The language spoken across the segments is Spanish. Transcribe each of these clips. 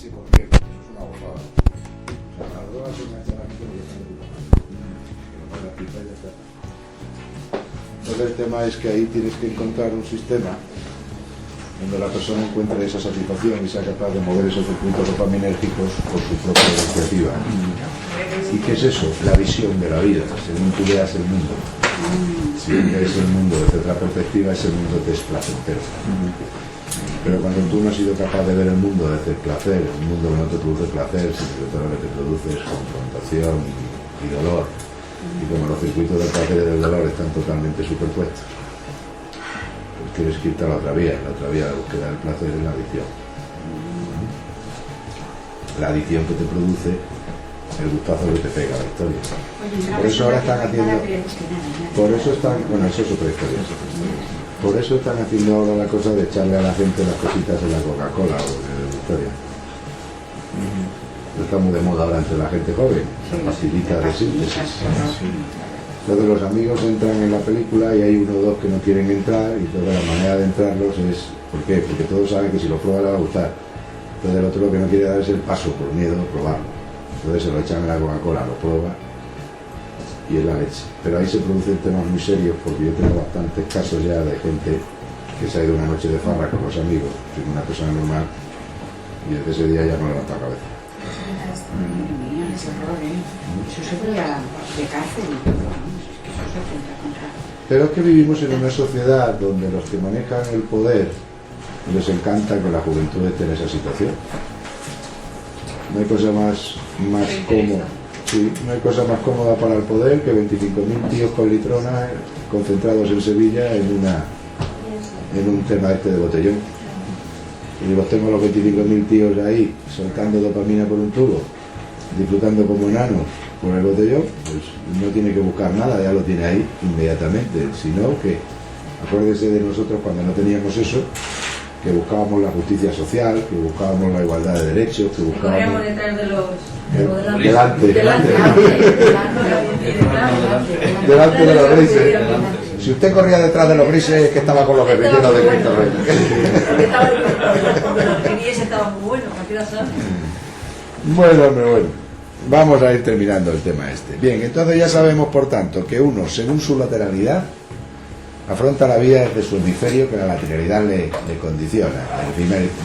leche, ¿por qué? Porque eso es una bobada. O sea, las drogas se enganchan a la gente porque están de puta madre. Pero para la pipa ya está. Entonces el tema es que ahí tienes que encontrar un sistema donde la persona encuentre esa satisfacción y sea capaz de mover esos circuitos dopaminérgicos por su propia iniciativa. ¿Y qué es eso? La visión de la vida, según tú veas el mundo. Si ves el mundo desde otra perspectiva, ese mundo te es placentero. Pero cuando tú no has sido capaz de ver el mundo desde el placer, el mundo que no te produce placer, sino que todo lo que te produce es confrontación y dolor, y como los circuitos del placer y del dolor están totalmente superpuestos, pues tienes que irte a la otra vía de búsqueda del placer es la adicción. La adicción que te produce el gustazo que te pega la historia. Por eso ahora están haciendo, por eso están, bueno, eso es otra historia. Por eso están haciendo ahora la cosa de echarle a la gente las cositas en la Coca-Cola o en la historia. Está muy de moda ahora entre la gente joven, la pastillita de síntesis. Entonces los amigos entran en la película y hay uno o dos que no quieren entrar, y toda la manera de entrarlos es, ¿por qué? Porque todos saben que si lo prueba le va a gustar. Entonces el otro lo que no quiere dar es el paso por miedo a probarlo. Entonces se lo echan en la Coca-Cola, lo prueba y es la leche. Pero ahí se producen temas muy serios, porque yo tengo bastantes casos ya de gente que se ha ido una noche de farra con los amigos, sin una persona normal, y desde ese día ya no levanta la cabeza. Eso se podría de cárcel y todo, vamos, es que eso se tendrá contra. Pero es que vivimos en una sociedad donde los que manejan el poder les encanta que la juventud esté en esa situación. No hay cosa más cómoda. Sí, no hay cosa más cómoda para el poder que 25.000 tíos con litrona concentrados en Sevilla en un tema este de botellón. Y los tengo los 25.000 tíos ahí soltando dopamina por un tubo, disfrutando como enanos por el botellón, pues no tiene que buscar nada, ya lo tiene ahí inmediatamente. Sino que acuérdese de nosotros cuando no teníamos eso, que buscábamos la justicia social, que buscábamos la igualdad de derechos, que buscábamos detrás de los delante de los grises. Si usted corría detrás de los grises, es que estaba con los bebés llenos de Cristo Rey. Los guiríes estaban muy buenos, cualquiera sabe. Bueno. Vamos a ir terminando el tema este. Bien, entonces ya sabemos, por tanto, que uno, según su lateralidad, afronta la vida desde su hemisferio, que la lateralidad le condiciona,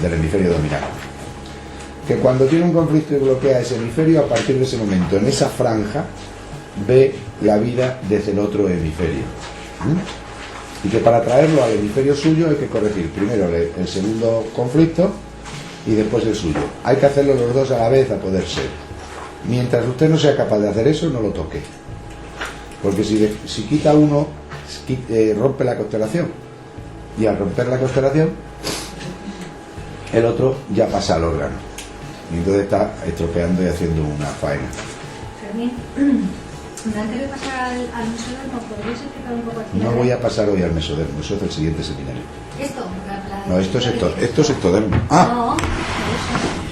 del hemisferio dominante. Que cuando tiene un conflicto y bloquea ese hemisferio, a partir de ese momento, en esa franja, ve la vida desde el otro hemisferio. Y que para traerlo al hemisferio suyo hay que corregir primero el segundo conflicto y después el suyo. Hay que hacerlo los dos a la vez a poder ser. Mientras usted no sea capaz de hacer eso, no lo toque. Porque si quita uno, rompe la constelación. Y al romper la constelación, el otro ya pasa al órgano. Y entonces está estropeando y haciendo una faena. Fermín, antes de pasar al mesodermo, ¿podrías explicar un poco aquí? No voy a pasar hoy al mesodermo, eso es el siguiente seminario. ¿Esto? No, esto es ectodermo. Ah,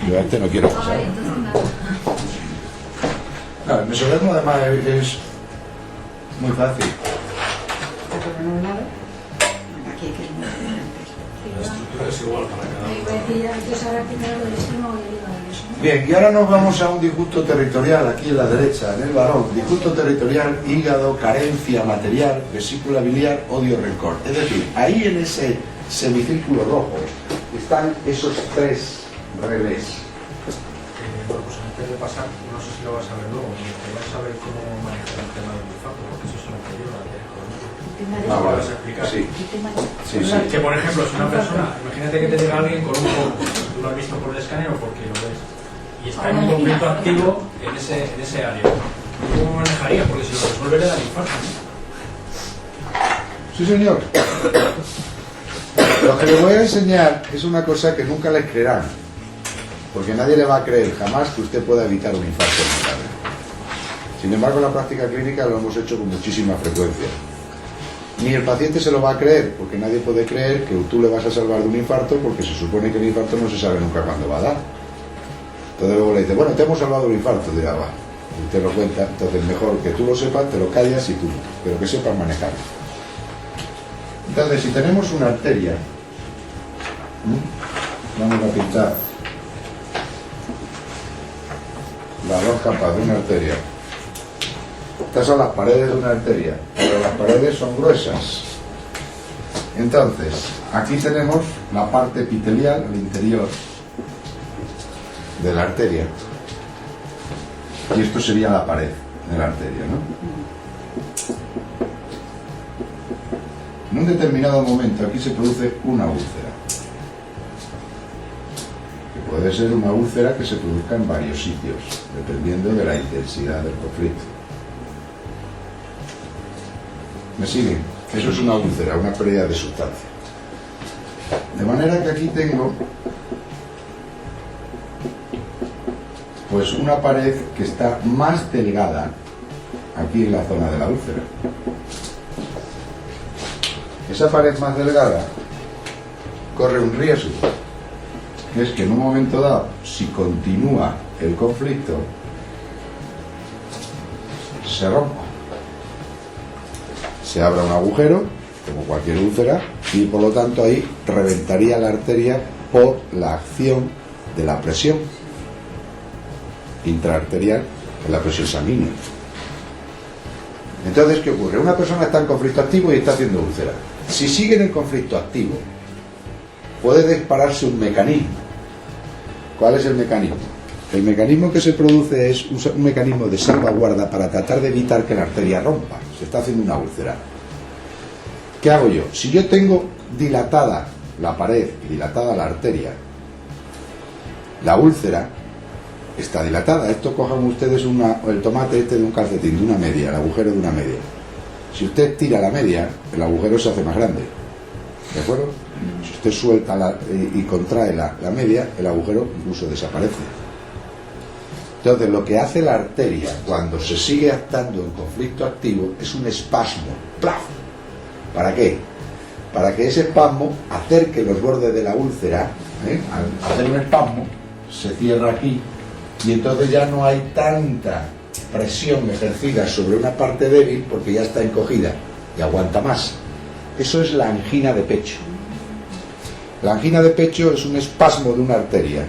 yo a este no quiero pasar. Vale, entonces nada. No, el mesodermo además es muy fácil. Aquí hay que ir muy La estructura es igual para cada uno. Entonces ahora primero lo extremo y el hígado y eso, ¿no? Bien, y ahora nos vamos a un disgusto territorial, aquí en la derecha, en el varón. Disgusto territorial, hígado, carencia material, vesícula biliar, odio, rencor. Es decir, ahí en ese semicírculo rojo están esos tres relés. Bueno, pues antes de pasar, no sé si lo vas a ver luego, me gustaría saber cómo manejar el tema del infarto, porque eso es lo que lleva a tener Ah, ¿Lo vale. vas a explicar? Sí. Sí. Que por ejemplo, si una persona, imagínate que te llega alguien con un foco, tú lo has visto por el escáner o porque lo ves, y está en un conflicto activo en ese área. ¿Cómo manejaría? Porque si lo resuelve le da el infarto. Sí, señor. Lo que les voy a enseñar es una cosa que nunca les creerán, porque nadie le va a creer jamás que usted pueda evitar un infarto cerebral. Sin embargo, en la práctica clínica lo hemos hecho con muchísima frecuencia. Ni el paciente se lo va a creer, porque nadie puede creer que tú le vas a salvar de un infarto, porque se supone que el infarto no se sabe nunca cuándo va a dar. Entonces luego le dice, bueno, te hemos salvado de un infarto. Dirá, va, y te lo cuenta. Entonces mejor que tú lo sepas, te lo callas y tú, pero que sepas manejarlo. Entonces, si tenemos una arteria, vamos a pintar las dos capas de una arteria. Estas son las paredes de una arteria, pero las paredes son gruesas. Entonces, aquí tenemos la parte epitelial al interior de la arteria. Y esto sería la pared de la arteria, ¿no? En un determinado momento aquí se produce una úlcera. Que puede ser una úlcera que se produzca en varios sitios, dependiendo de la intensidad del conflicto. ¿Me siguen? Eso es una úlcera, una pérdida de sustancia. De manera que aquí tengo pues una pared que está más delgada aquí en la zona de la úlcera. Esa pared más delgada corre un riesgo, que es que en un momento dado, si continúa el conflicto, se rompa. Se abra un agujero, como cualquier úlcera, y por lo tanto ahí reventaría la arteria por la acción de la presión intraarterial, en la presión sanguínea. Entonces, ¿qué ocurre? Una persona está en conflicto activo y está haciendo úlcera. Si sigue en el conflicto activo, puede dispararse un mecanismo. ¿Cuál es el mecanismo? El mecanismo que se produce es un mecanismo de salvaguarda para tratar de evitar que la arteria rompa. Se está haciendo una úlcera. ¿Qué hago yo? Si yo tengo dilatada la pared y dilatada la arteria, la úlcera está dilatada. Esto cojan ustedes el tomate este de un calcetín, de una media, el agujero de una media. Si usted tira la media, el agujero se hace más grande. ¿De acuerdo? Si usted suelta y contrae la media, el agujero incluso desaparece. Entonces, lo que hace la arteria cuando se sigue actando en conflicto activo es un espasmo. ¡Plaf! ¿Para qué? Para que ese espasmo acerque los bordes de la úlcera, al hacer un espasmo, se cierra aquí y entonces ya no hay tanta presión ejercida sobre una parte débil porque ya está encogida y aguanta más. Eso es la angina de pecho. La angina de pecho es un espasmo de una arteria.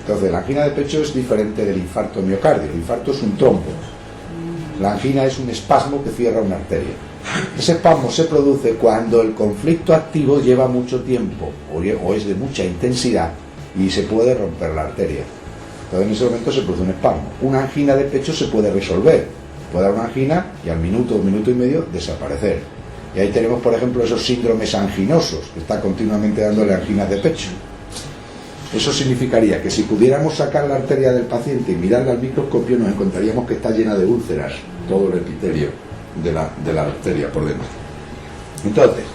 Entonces, la angina de pecho es diferente del infarto miocardio. El infarto es un trombo. La angina es un espasmo que cierra una arteria. Ese espasmo se produce cuando el conflicto activo lleva mucho tiempo o es de mucha intensidad y se puede romper la arteria. Entonces, en ese momento se produce un espasmo. Una angina de pecho se puede resolver. Puede dar una angina y al minuto o minuto y medio desaparecer. Y ahí tenemos, por ejemplo, esos síndromes anginosos, que está continuamente dándole anginas de pecho. Eso significaría que si pudiéramos sacar la arteria del paciente y mirarla al microscopio, nos encontraríamos que está llena de úlceras, todo el epitelio de la arteria por dentro. Entonces,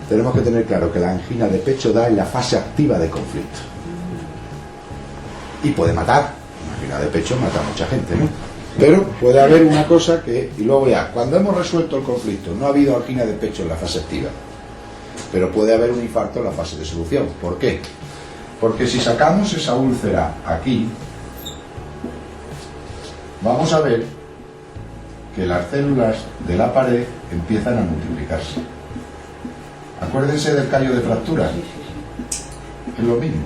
tenemos que tener claro que la angina de pecho da en la fase activa de conflicto. Y puede matar. Una angina de pecho mata a mucha gente, ¿no? Pero puede haber una cosa que, y luego ya, cuando hemos resuelto el conflicto, no ha habido angina de pecho en la fase activa, pero puede haber un infarto en la fase de solución. ¿Por qué? Porque si sacamos esa úlcera aquí, vamos a ver que las células de la pared empiezan a multiplicarse. Acuérdense del callo de fractura. Es lo mismo.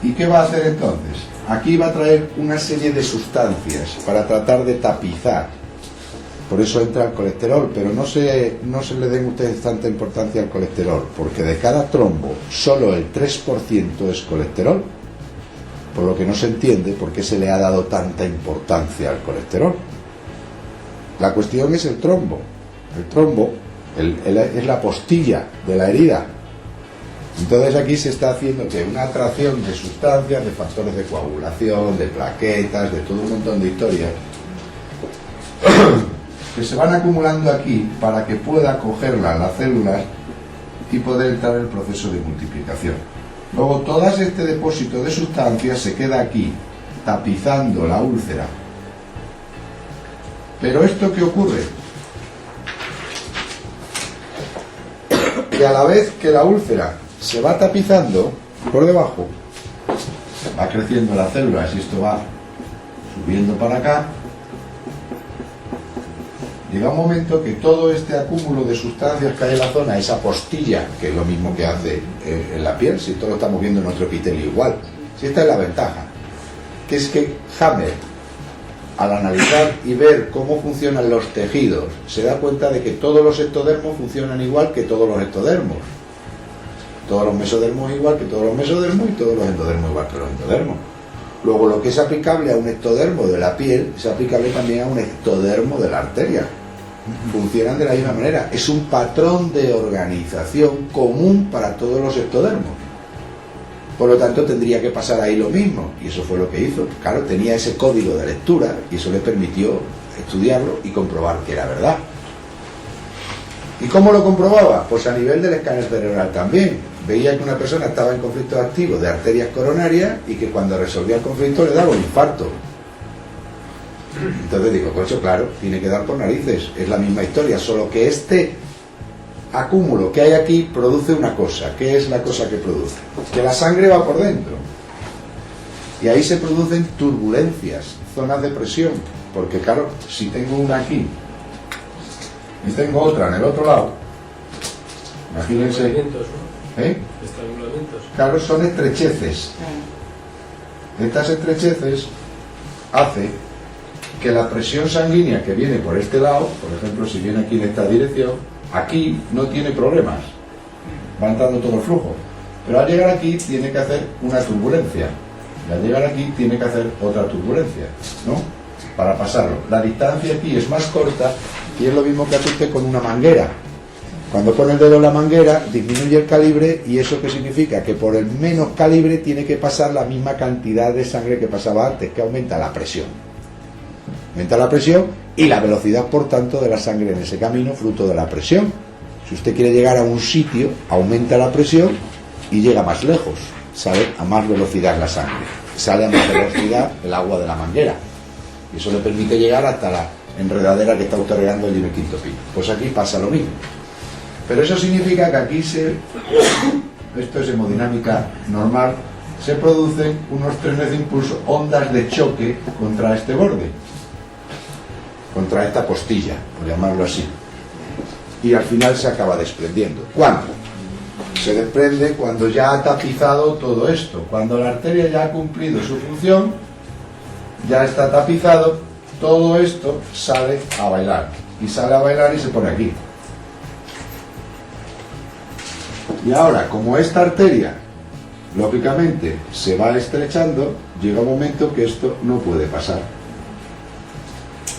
¿Y qué va a hacer entonces? Aquí va a traer una serie de sustancias para tratar de tapizar. Por eso entra el colesterol, pero no se le den ustedes tanta importancia al colesterol, porque de cada trombo solo el 3% es colesterol, por lo que no se entiende por qué se le ha dado tanta importancia al colesterol. La cuestión es el trombo. El trombo es la postilla de la herida. Entonces aquí se está haciendo que una atracción de sustancias, de factores de coagulación, de plaquetas, de todo un montón de historias, que se van acumulando aquí para que pueda cogerlas las células y poder entrar en el proceso de multiplicación. Luego todo este depósito de sustancias se queda aquí, tapizando la úlcera. Pero ¿esto qué ocurre? Que a la vez que la úlcera se va tapizando por debajo, va creciendo las células y esto va subiendo para acá, llega un momento que todo este acúmulo de sustancias que hay en la zona, esa postilla, que es lo mismo que hace en la piel, si todo lo estamos viendo en nuestro epitelio igual, si esta es la ventaja, que es que Hammer, al analizar y ver cómo funcionan los tejidos, se da cuenta de que todos los ectodermos funcionan igual que todos los ectodermos. Todos los mesodermos igual que todos los mesodermos y todos los endodermos igual que los endodermos. Luego, lo que es aplicable a un ectodermo de la piel es aplicable también a un ectodermo de la arteria. Funcionan de la misma manera. Es un patrón de organización común para todos los ectodermos. Por lo tanto, tendría que pasar ahí lo mismo. Y eso fue lo que hizo. Claro, tenía ese código de lectura y eso le permitió estudiarlo y comprobar que era verdad. ¿Y cómo lo comprobaba? Pues a nivel del escáner cerebral también. Veía que una persona estaba en conflicto activo de arterias coronarias y que cuando resolvía el conflicto le daba un infarto. Entonces digo, coño, claro, tiene que dar por narices. Es la misma historia, solo que este acúmulo que hay aquí produce una cosa. ¿Qué es la cosa que produce? Que la sangre va por dentro. Y ahí se producen turbulencias, zonas de presión. Porque claro, si tengo una aquí y tengo otra en el otro lado, imagínense, ¿eh? Claro, son estrecheces. Estas estrecheces hace que la presión sanguínea que viene por este lado, por ejemplo, si viene aquí en esta dirección, aquí no tiene problemas, va entrando todo el flujo, pero al llegar aquí tiene que hacer una turbulencia, y al llegar aquí tiene que hacer otra turbulencia, ¿no? Para pasarlo. La distancia aquí es más corta y es lo mismo que hace usted con una manguera. Cuando pone el dedo en la manguera, disminuye el calibre, y eso que significa que por el menos calibre tiene que pasar la misma cantidad de sangre que pasaba antes, que aumenta la presión. Aumenta la presión y la velocidad, por tanto, de la sangre en ese camino, fruto de la presión. Si usted quiere llegar a un sitio, aumenta la presión y llega más lejos, sale a más velocidad la sangre, sale a más velocidad el agua de la manguera. Y eso le permite llegar hasta la enredadera que está usted regando el 15 pino. Pues aquí pasa lo mismo. Pero eso significa que aquí esto es hemodinámica normal, se producen unos trenes de impulso, ondas de choque contra este borde, contra esta postilla, por llamarlo así. Y al final se acaba desprendiendo. ¿Cuándo? Se desprende cuando ya ha tapizado todo esto, cuando la arteria ya ha cumplido su función, ya está tapizado, todo esto sale a bailar. Y sale a bailar y se pone aquí. Y ahora, como esta arteria, lógicamente, se va estrechando, llega un momento que esto no puede pasar.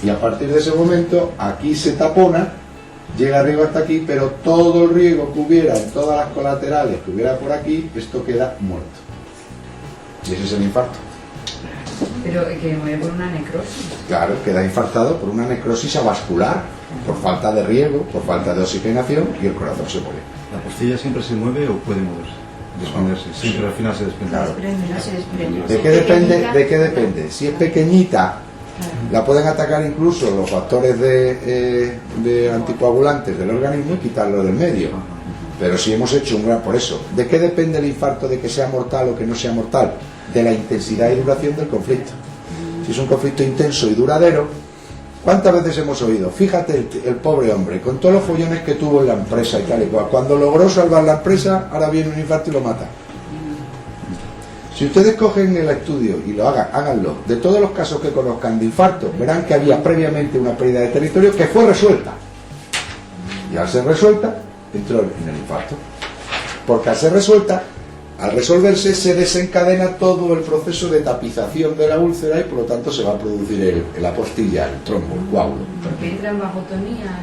Y a partir de ese momento, aquí se tapona, llega arriba hasta aquí, pero todo el riego que hubiera en todas las colaterales que hubiera por aquí, esto queda muerto. Y ese es el infarto. Pero que muere por una necrosis. Claro, queda infartado por una necrosis avascular, por falta de riego, por falta de oxigenación, y el corazón se muere. ¿La postilla siempre se mueve o puede moverse? Desprenderse. Siempre al final se desprende. Claro. No se desprende. ¿De qué depende? ¿De qué depende? Si es pequeñita, la pueden atacar incluso los factores de anticoagulantes del organismo y quitarlo del medio. Pero si hemos hecho un gran... Por eso, ¿de qué depende el infarto de que sea mortal o que no sea mortal? De la intensidad y duración del conflicto. Si es un conflicto intenso y duradero, ¿cuántas veces hemos oído? Fíjate el pobre hombre, con todos los follones que tuvo en la empresa y tal y cual, cuando logró salvar la empresa, ahora viene un infarto y lo mata. Si ustedes cogen el estudio y lo háganlo, de todos los casos que conozcan de infarto, verán que había previamente una pérdida de territorio que fue resuelta. Y al ser resuelta, entró en el infarto. Porque al ser resuelta, al resolverse, se desencadena todo el proceso de tapización de la úlcera y por lo tanto se va a producir la postilla, el trombo, el coágulo. Porque entra en vagotonía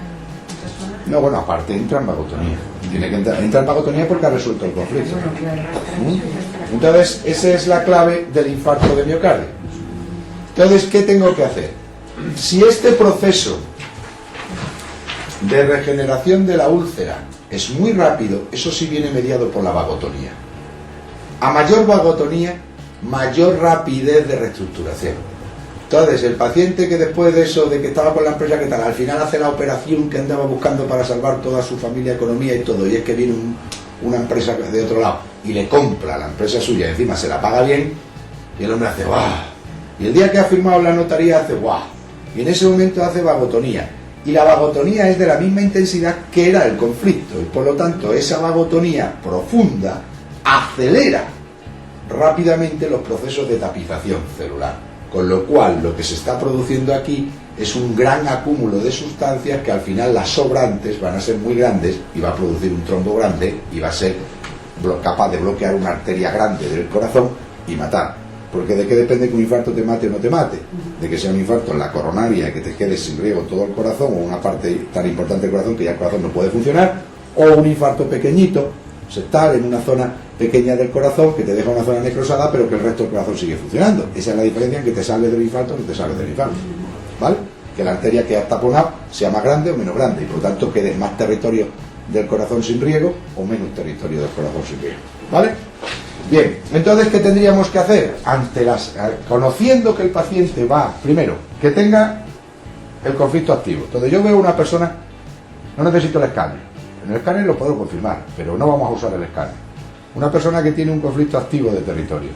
en personas. No, bueno, aparte entra en vagotonía. Tiene que entra en vagotonía porque ha resuelto el conflicto. Bueno, claro, Entonces, esa es la clave del infarto de miocardio. Entonces, ¿qué tengo que hacer? Si este proceso de regeneración de la úlcera es muy rápido, eso sí viene mediado por la vagotonía. A mayor vagotonía, mayor rapidez de reestructuración. Entonces, el paciente que después de eso, de que estaba con la empresa, que tal, al final hace la operación que andaba buscando para salvar toda su familia, economía y todo, y es que viene una empresa de otro lado y le compra la empresa suya, y encima se la paga bien, y el hombre hace ¡guau! Y el día que ha firmado la notaría hace ¡guau! Y en ese momento hace vagotonía. Y la vagotonía es de la misma intensidad que era el conflicto, y por lo tanto esa vagotonía profunda acelera rápidamente los procesos de tapización celular, con lo cual lo que se está produciendo aquí es un gran acúmulo de sustancias que al final las sobrantes van a ser muy grandes y va a producir un trombo grande y va a ser capaz de bloquear una arteria grande del corazón y matar. Porque ¿de qué depende que un infarto te mate o no te mate? De que sea un infarto en la coronaria y que te quede sin riego todo el corazón, o una parte tan importante del corazón que ya el corazón no puede funcionar, o un infarto pequeñito, septal, en una zona pequeña del corazón que te deja una zona necrosada pero que el resto del corazón sigue funcionando. Esa es la diferencia en que te sales del infarto o no te sales del infarto, ¿vale? Que la arteria que has taponado sea más grande o menos grande y por lo tanto quede más territorio del corazón sin riego o menos territorio del corazón sin riego, ¿vale? Bien, entonces ¿qué tendríamos que hacer? Conociendo que el paciente va, primero, que tenga el conflicto activo. Entonces yo veo una persona, no necesito el escáner, en el escáner lo puedo confirmar, pero no vamos a usar el escáner. Una persona que tiene un conflicto activo de territorio,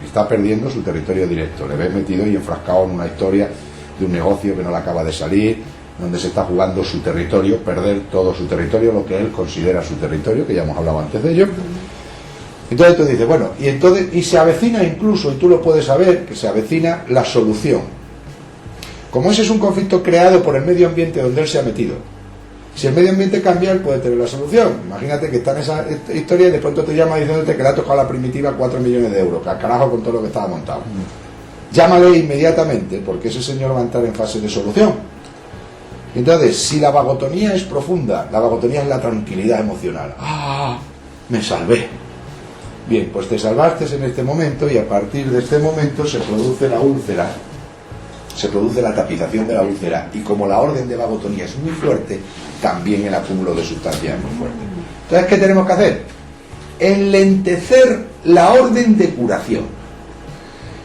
está perdiendo su territorio directo, le ves metido y enfrascado en una historia de un negocio que no le acaba de salir, donde se está jugando su territorio, perder todo su territorio, lo que él considera su territorio, que ya hemos hablado antes de ello. Entonces tú dices, bueno, y se avecina incluso, y tú lo puedes saber, que se avecina la solución. Como ese es un conflicto creado por el medio ambiente donde él se ha metido, si el medio ambiente cambia, él puede tener la solución. Imagínate que está en esa historia y de pronto te llama diciéndote que le ha tocado a la primitiva 4 millones de euros, que al carajo con todo lo que estaba montado. Llámale inmediatamente, porque ese señor va a entrar en fase de solución. Entonces, si la vagotonía es profunda, la vagotonía es la tranquilidad emocional. ¡Ah! Me salvé. Bien, pues te salvaste en este momento y a partir de este momento se produce la úlcera, se produce la tapización de la úlcera y como la orden de vagotonía es muy fuerte, también el acúmulo de sustancias es muy fuerte. Entonces, ¿qué tenemos que hacer? Enlentecer la orden de curación.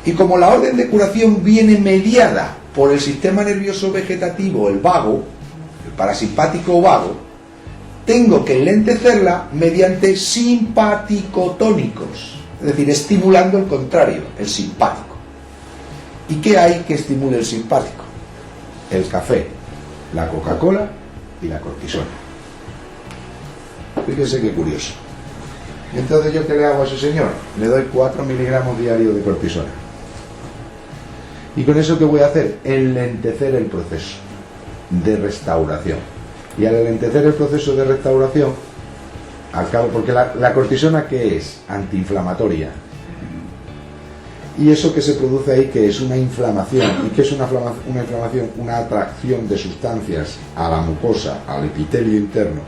Y como la orden de curación viene mediada por el sistema nervioso vegetativo, el vago, el parasimpático o vago, tengo que enlentecerla mediante simpaticotónicos, es decir, estimulando el contrario, el simpático. ¿Y qué hay que estimule el simpático? El café, la Coca-Cola y la cortisona. Fíjense qué curioso. Y entonces, ¿yo qué le hago a ese señor? Le doy 4 miligramos diarios de cortisona. ¿Y con eso qué voy a hacer? Enlentecer el proceso de restauración. Y al enlentecer el proceso de restauración, al cabo, porque la cortisona, ¿qué es? Antiinflamatoria. Y eso que se produce ahí, que es una inflamación. ¿Y qué es una inflamación? Una atracción de sustancias a la mucosa, al epitelio interno,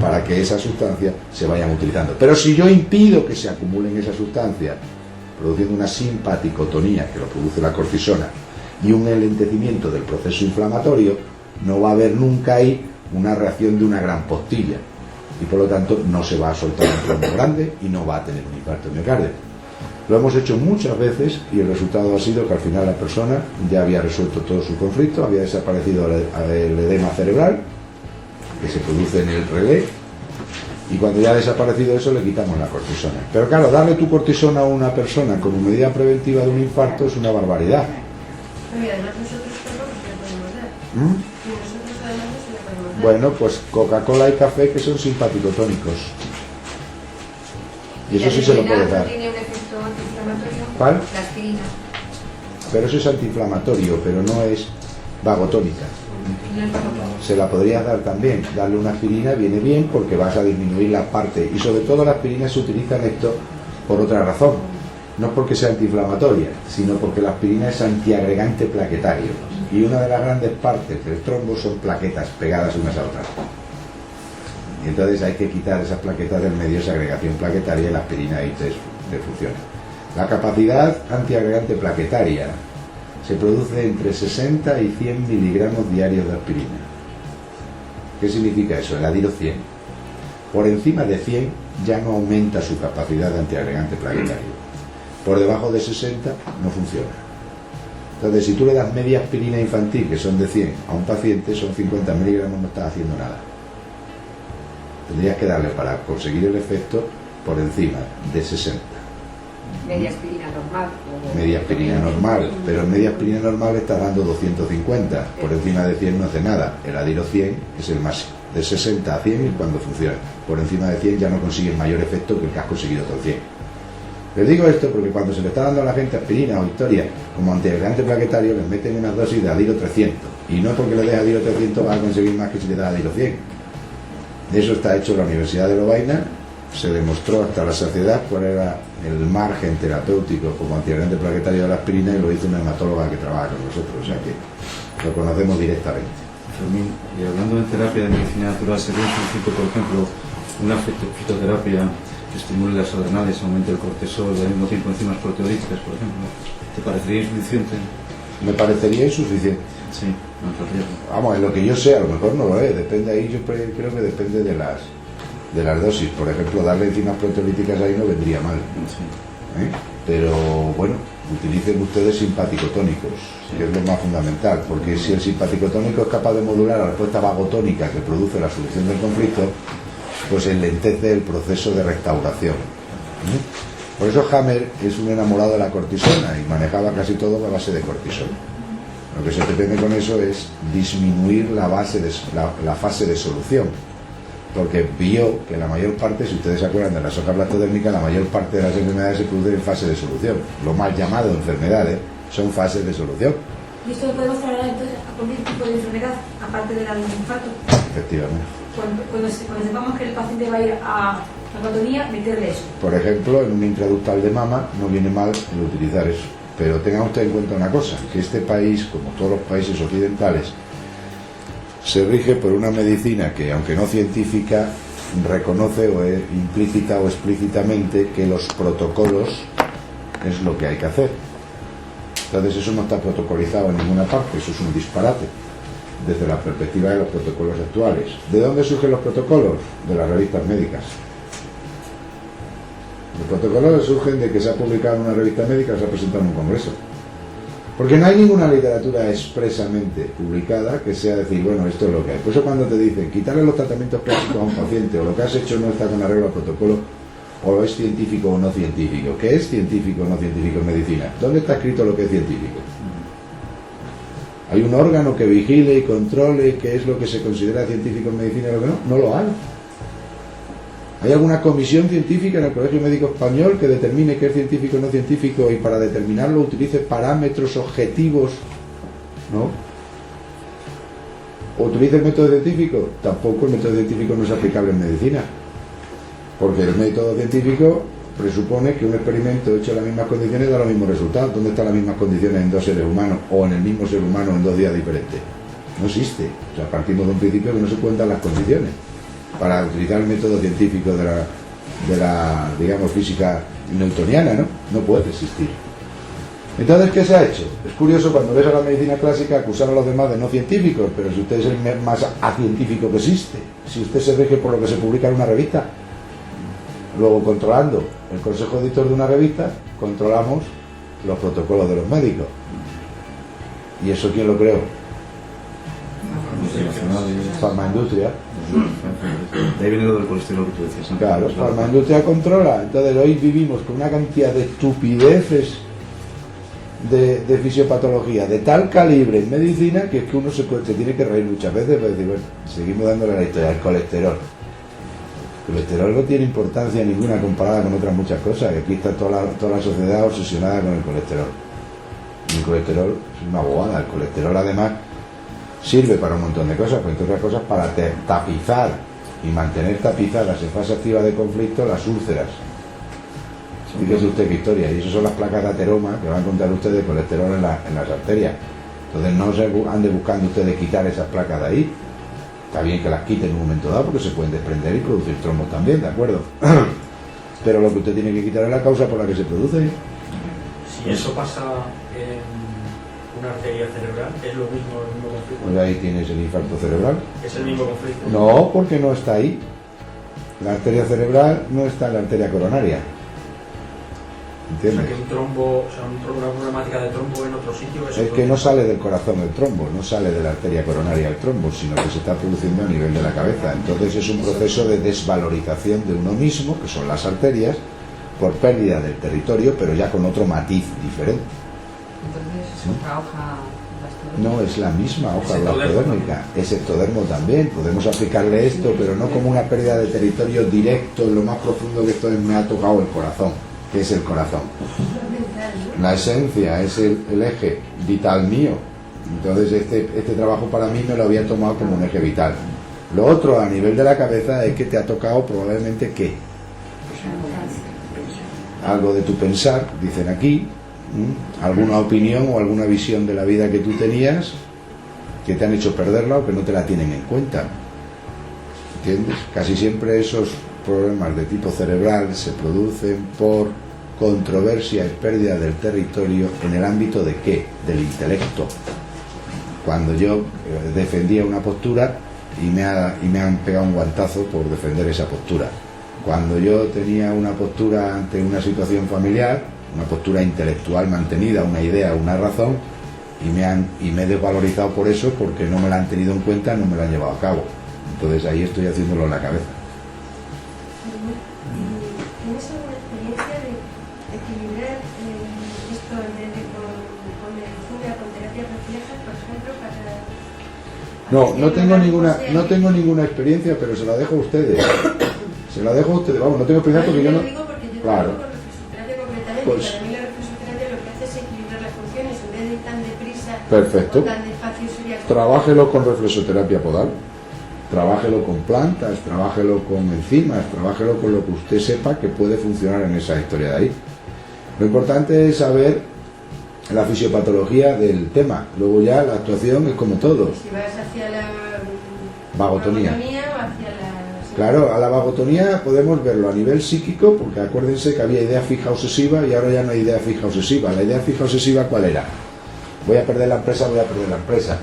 para que esas sustancias se vayan utilizando. Pero si yo impido que se acumulen esas sustancias, produciendo una simpaticotonía, que lo produce la cortisona, y un enlentecimiento del proceso inflamatorio, no va a haber nunca ahí una reacción de una gran postilla. Y por lo tanto no se va a soltar un trombo grande y no va a tener un infarto de miocardio. Lo hemos hecho muchas veces y el resultado ha sido que al final la persona ya había resuelto todo su conflicto, había desaparecido el edema cerebral que se produce en el relé, y cuando ya ha desaparecido eso le quitamos la cortisona. Pero claro, darle tu cortisona a una persona como medida preventiva de un infarto es una barbaridad. Pero además nosotros todo lo que podemos dar. Y nosotros además no se le podemos dar. Bueno, pues Coca-Cola y café, que son simpaticotónicos. Y eso sí se lo puede dar. ¿Tiene un efecto antiinflamatorio? ¿Cuál? La aspirina. Pero eso es antiinflamatorio, pero no es vagotónica. No es vagotónica. Se la podría dar también. Darle una aspirina viene bien porque vas a disminuir la parte. Y sobre todo la aspirina se utiliza en esto por otra razón. No es porque sea antiinflamatoria, sino porque la aspirina es antiagregante plaquetario. Y una de las grandes partes del trombo son plaquetas pegadas unas a otras. Y entonces hay que quitar esas plaquetas del medio, esa agregación plaquetaria, y la aspirina ahí te funciona. La capacidad antiagregante plaquetaria se produce entre 60 y 100 miligramos diarios de aspirina. ¿Qué significa eso? El adiro 100. Por encima de 100 ya no aumenta su capacidad de antiagregante plaquetario. Por debajo de 60 no funciona. Entonces, si tú le das media aspirina infantil, que son de 100, a un paciente, son 50 miligramos, no estás haciendo nada. Tendrías que darle, para conseguir el efecto, por encima de 60. Media aspirina normal. Media aspirina normal, pero en media aspirina normal está dando 250. Por encima de 100 no hace nada. El adiro 100 es el máximo. De 60 a 100 es cuando funciona. Por encima de 100 ya no consigues mayor efecto que el que has conseguido con 100. Les digo esto porque cuando se le está dando a la gente aspirina o historia como antiagregante plaquetario, les meten unas dosis de Adiro 300. Y no porque le des Adiro 300 vas a conseguir más que si le das Adiro 100. De eso está hecho la Universidad de Lovaina. Se demostró hasta la saciedad cuál era el margen terapéutico como antiagregante plaquetario de la aspirina, y lo hizo una hematóloga que trabaja con nosotros, o sea que lo conocemos directamente. Fermín, y hablando de terapia de medicina natural, ¿sería suficiente, por ejemplo, una fitoterapia que estimule las adrenales, aumente el cortisol y al mismo tiempo enzimas proteolíticas, por ejemplo? ¿Te parecería insuficiente? Me parecería insuficiente. Sí, no te riesgo. Vamos, en lo que yo sé, a lo mejor no lo es, depende ahí, yo creo que depende de las dosis. Por ejemplo, darle enzimas proteolíticas ahí no vendría mal. Sí. Pero bueno, utilicen ustedes simpaticotónicos, que es lo más fundamental, porque si el simpaticotónico es capaz de modular la respuesta vagotónica que produce la solución del conflicto, pues enlentece el proceso de restauración. Por eso Hammer es un enamorado de la cortisona y manejaba casi todo a base de cortisol. Lo que se pretende con eso es disminuir la fase de solución, porque vio que la mayor parte, si ustedes se acuerdan de la soja blastodérmica, la mayor parte de las enfermedades se producen en fase de solución. Lo mal llamado enfermedades son fases de solución. ¿Y esto lo podemos trasladar entonces a cualquier tipo de enfermedad, aparte del infarto? Efectivamente. Cuando sepamos que el paciente va a ir a neumotonía, meterle eso. Por ejemplo, en un intraductal de mama no viene mal el utilizar eso. Pero tengan usted en cuenta una cosa, que este país, como todos los países occidentales, se rige por una medicina que, aunque no científica, reconoce o implícita o explícitamente que los protocolos es lo que hay que hacer. Entonces eso no está protocolizado en ninguna parte, eso es un disparate desde la perspectiva de los protocolos actuales. ¿De dónde surgen los protocolos? De las revistas médicas. Los protocolos surgen de que se ha publicado en una revista médica o se ha presentado en un congreso. Porque no hay ninguna literatura expresamente publicada que sea decir, bueno, esto es lo que hay. Por eso cuando te dicen, quitarle los tratamientos clásicos a un paciente, o lo que has hecho no está con arreglo al protocolo, o es científico o no científico. ¿Qué es científico o no científico en medicina? ¿Dónde está escrito lo que es científico? ¿Hay un órgano que vigile y controle qué es lo que se considera científico en medicina y lo que no? No lo hay. ¿Hay alguna comisión científica en el Colegio Médico Español que determine qué es científico o no científico y para determinarlo utilice parámetros objetivos? ¿No? ¿O utilice el método científico? Tampoco el método científico no es aplicable en medicina. Porque el método científico presupone que un experimento hecho en las mismas condiciones da los mismos resultados. ¿Dónde están las mismas condiciones en dos seres humanos o en el mismo ser humano en 2 días diferentes? No existe. O sea, partimos de un principio que no se cuentan las condiciones para utilizar el método científico de la digamos, física newtoniana, ¿no? No puede existir. Entonces, ¿qué se ha hecho? Es curioso cuando ves a la medicina clásica acusar a los demás de no científicos, pero si usted es el más acientífico que existe, si usted se rige por lo que se publica en una revista, luego controlando el consejo editor de una revista, controlamos los protocolos de los médicos. ¿Y eso quién lo creó? Farmaindustria. De ahí viene lo del colesterol que tú decías antes. Claro, farmaindustria controla. Entonces hoy vivimos con una cantidad de estupideces de fisiopatología de tal calibre en medicina que es que uno se tiene que reír muchas veces para decir, bueno, seguimos dándole la historia del colesterol. El colesterol no tiene importancia ninguna comparada con otras muchas cosas, y aquí está toda la sociedad obsesionada con el colesterol. Y el colesterol es una bobada. El colesterol además sirve para un montón de cosas, pero entre otras cosas para tapizar y mantener tapizadas en fase activa de conflicto las úlceras. Fíjese usted qué historia, y eso son las placas de ateroma que van a encontrar ustedes de colesterol en las arterias. Entonces no se ande buscando ustedes quitar esas placas de ahí. Está bien que las quiten en un momento dado porque se pueden desprender y producir trombos también, ¿de acuerdo? Pero lo que usted tiene que quitar es la causa por la que se produce. Si eso pasa en una arteria cerebral, ¿es lo mismo el mismo conflicto? Pues ahí tienes el infarto cerebral. ¿Es el mismo conflicto? No, porque no está ahí. La arteria cerebral no está en la arteria coronaria. O ¿Entiendes? sea, que un trombo, una problemática de trombo en otro sitio Es que no sale del corazón el trombo, no sale de la arteria coronaria el trombo, sino que se está produciendo a nivel de la cabeza. Entonces es un proceso de desvalorización de uno mismo, que son las arterias, por pérdida del territorio, pero ya con otro matiz diferente. Entonces es otra hoja blastodérmica. No es la misma hoja Es blastodérmica, es ectodermo también. Podemos aplicarle esto, pero no como una pérdida de territorio directo en lo más profundo, que esto me ha tocado el corazón. que es el corazón. La esencia es el eje vital mío. Entonces este trabajo para mí me lo había tomado como un eje vital. Lo otro a nivel de la cabeza es que te ha tocado probablemente ¿qué? Algo de tu pensar, dicen aquí, alguna opinión o alguna visión de la vida que tú tenías que te han hecho perderla o que no te la tienen en cuenta. ¿Entiendes? Casi siempre esos problemas de tipo cerebral se producen por controversia y pérdida del territorio en el ámbito de ¿qué? Del intelecto. Cuando yo defendía una postura y me han pegado un guantazo por defender esa postura. Cuando yo tenía una postura ante una situación familiar, una postura intelectual mantenida, una idea, una razón, y me he desvalorizado por eso porque no me la han tenido en cuenta, no me la han llevado a cabo. Entonces ahí estoy haciéndolo en la cabeza. ¿Tienes alguna experiencia de equilibrar esto en vez de con medicina, con terapias reflejas, por ejemplo, para No tengo ninguna experiencia, pero se la dejo a ustedes. Se la dejo a ustedes. Vamos, no tengo experiencia porque yo no... Lo digo porque yo Claro. trabajo con reflexoterapia concretamente, Pues- y para mí la reflexoterapia lo que hace es equilibrar las funciones, en vez de ir tan deprisa Perfecto. o tan despacio sería como... Trabájelo con reflexoterapia podal, trabájelo con plantas, trabájelo con enzimas, trabájelo con lo que usted sepa que puede funcionar en esa historia de ahí. Lo importante es saber la fisiopatología del tema. Luego ya la actuación es como todo. Si vas hacia la Vagotonía. o hacia la... Claro, a la vagotonía podemos verlo a nivel psíquico, porque acuérdense que había idea fija obsesiva y ahora ya no hay idea fija obsesiva. La idea fija obsesiva, ¿cuál era? Voy a perder la empresa, voy a perder la empresa.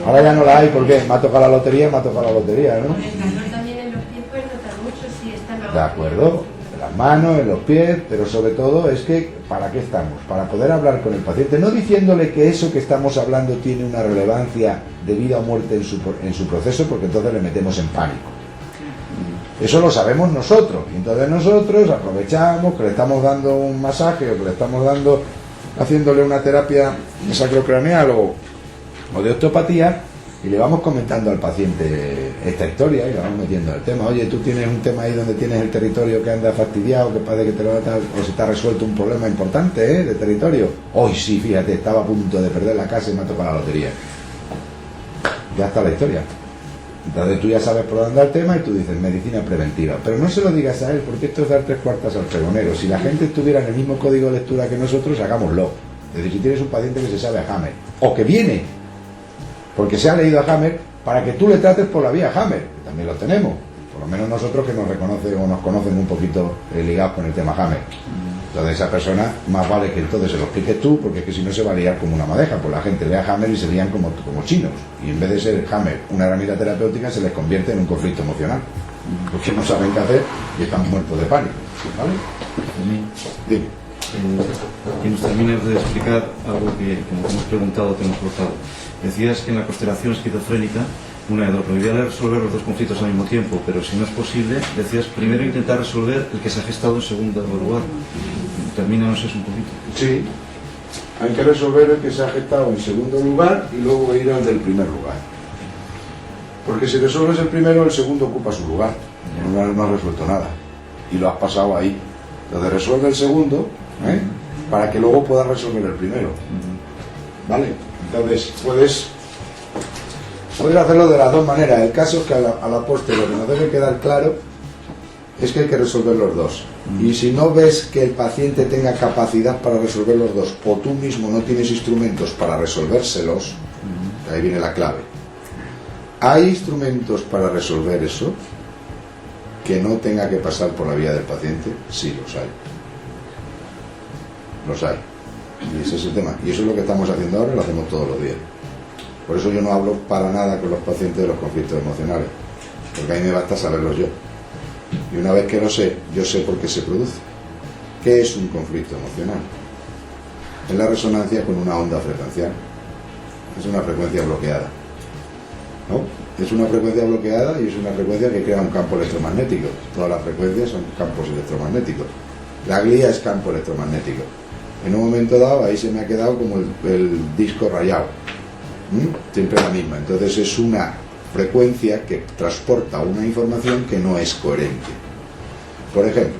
Ahora ya no la hay, porque me ha tocado la lotería, ¿no? Con el calor también en los pies puedes notar mucho si está en la De acuerdo, en las manos, en los pies, pero sobre todo es que, ¿para qué estamos? Para poder hablar con el paciente, no diciéndole que eso que estamos hablando tiene una relevancia de vida o muerte en su proceso, porque entonces le metemos en pánico. Eso lo sabemos nosotros, y entonces nosotros aprovechamos que le estamos dando un masaje o que le estamos haciéndole una terapia sacrocraneal o de osteopatía, y le vamos comentando al paciente esta historia y le vamos metiendo en el tema. Oye, tú tienes un tema ahí donde tienes el territorio que anda fastidiado, que parece que te lo o se te ha resuelto un problema importante de territorio. Hoy sí, fíjate, estaba a punto de perder la casa y me ha tocado la lotería. Ya está la historia. Entonces tú ya sabes por dónde anda el tema y tú dices medicina preventiva. Pero no se lo digas a él, porque esto es dar 3/4 al pregonero. Si la gente estuviera en el mismo código de lectura que nosotros, hagámoslo. Es decir, si tienes un paciente que se sabe a Hammer, o que viene porque se ha leído a Hammer, para que tú le trates por la vía Hammer, que también lo tenemos, por lo menos nosotros que nos reconocen o nos conocen un poquito ligados con el tema Hammer. Entonces esa persona, más vale que entonces se lo expliques tú, porque es que si no se va a liar como una madeja, pues la gente lee a Hammer y se lían como chinos, y en vez de ser Hammer una herramienta terapéutica, se les convierte en un conflicto emocional, porque no saben qué hacer y están muertos de pánico, ¿vale? Dime. Que nos termines de explicar algo que, como te hemos preguntado, te hemos cortado. Decías que en la constelación esquizofrénica, una de dos, lo ideal es resolver los dos conflictos al mismo tiempo, pero si no es posible, decías primero intentar resolver el que se ha gestado en segundo lugar. Termínanos eso un poquito. Sí, hay que resolver el que se ha gestado en segundo lugar y luego ir al del primer lugar. Porque si resuelves el primero, el segundo ocupa su lugar. No has resuelto nada. Y lo has pasado ahí. Entonces resuelve el segundo, para que luego puedas resolver el primero. ¿Vale? Entonces puedes hacerlo de las dos maneras. El caso es que a la postre lo que nos debe quedar claro es que hay que resolver los dos. Y si no ves que el paciente tenga capacidad para resolver los dos, o tú mismo no tienes instrumentos para resolvérselos, ahí viene la clave. ¿Hay instrumentos para resolver eso que no tenga que pasar por la vía del paciente? Sí, los hay. Los hay. Y ese es el tema. Y eso es lo que estamos haciendo ahora y lo hacemos todos los días. Por eso yo no hablo para nada con los pacientes de los conflictos emocionales, porque a mí me basta saberlos yo. Y una vez que lo sé, yo sé por qué se produce. ¿Qué es un conflicto emocional? Es la resonancia con una onda frecuencial. Es una frecuencia bloqueada, ¿no? Es una frecuencia bloqueada y es una frecuencia que crea un campo electromagnético. Todas las frecuencias son campos electromagnéticos. La glía es campo electromagnético. En un momento dado ahí se me ha quedado como el disco rayado. Siempre la misma. Entonces es una frecuencia que transporta una información que no es coherente. Por ejemplo,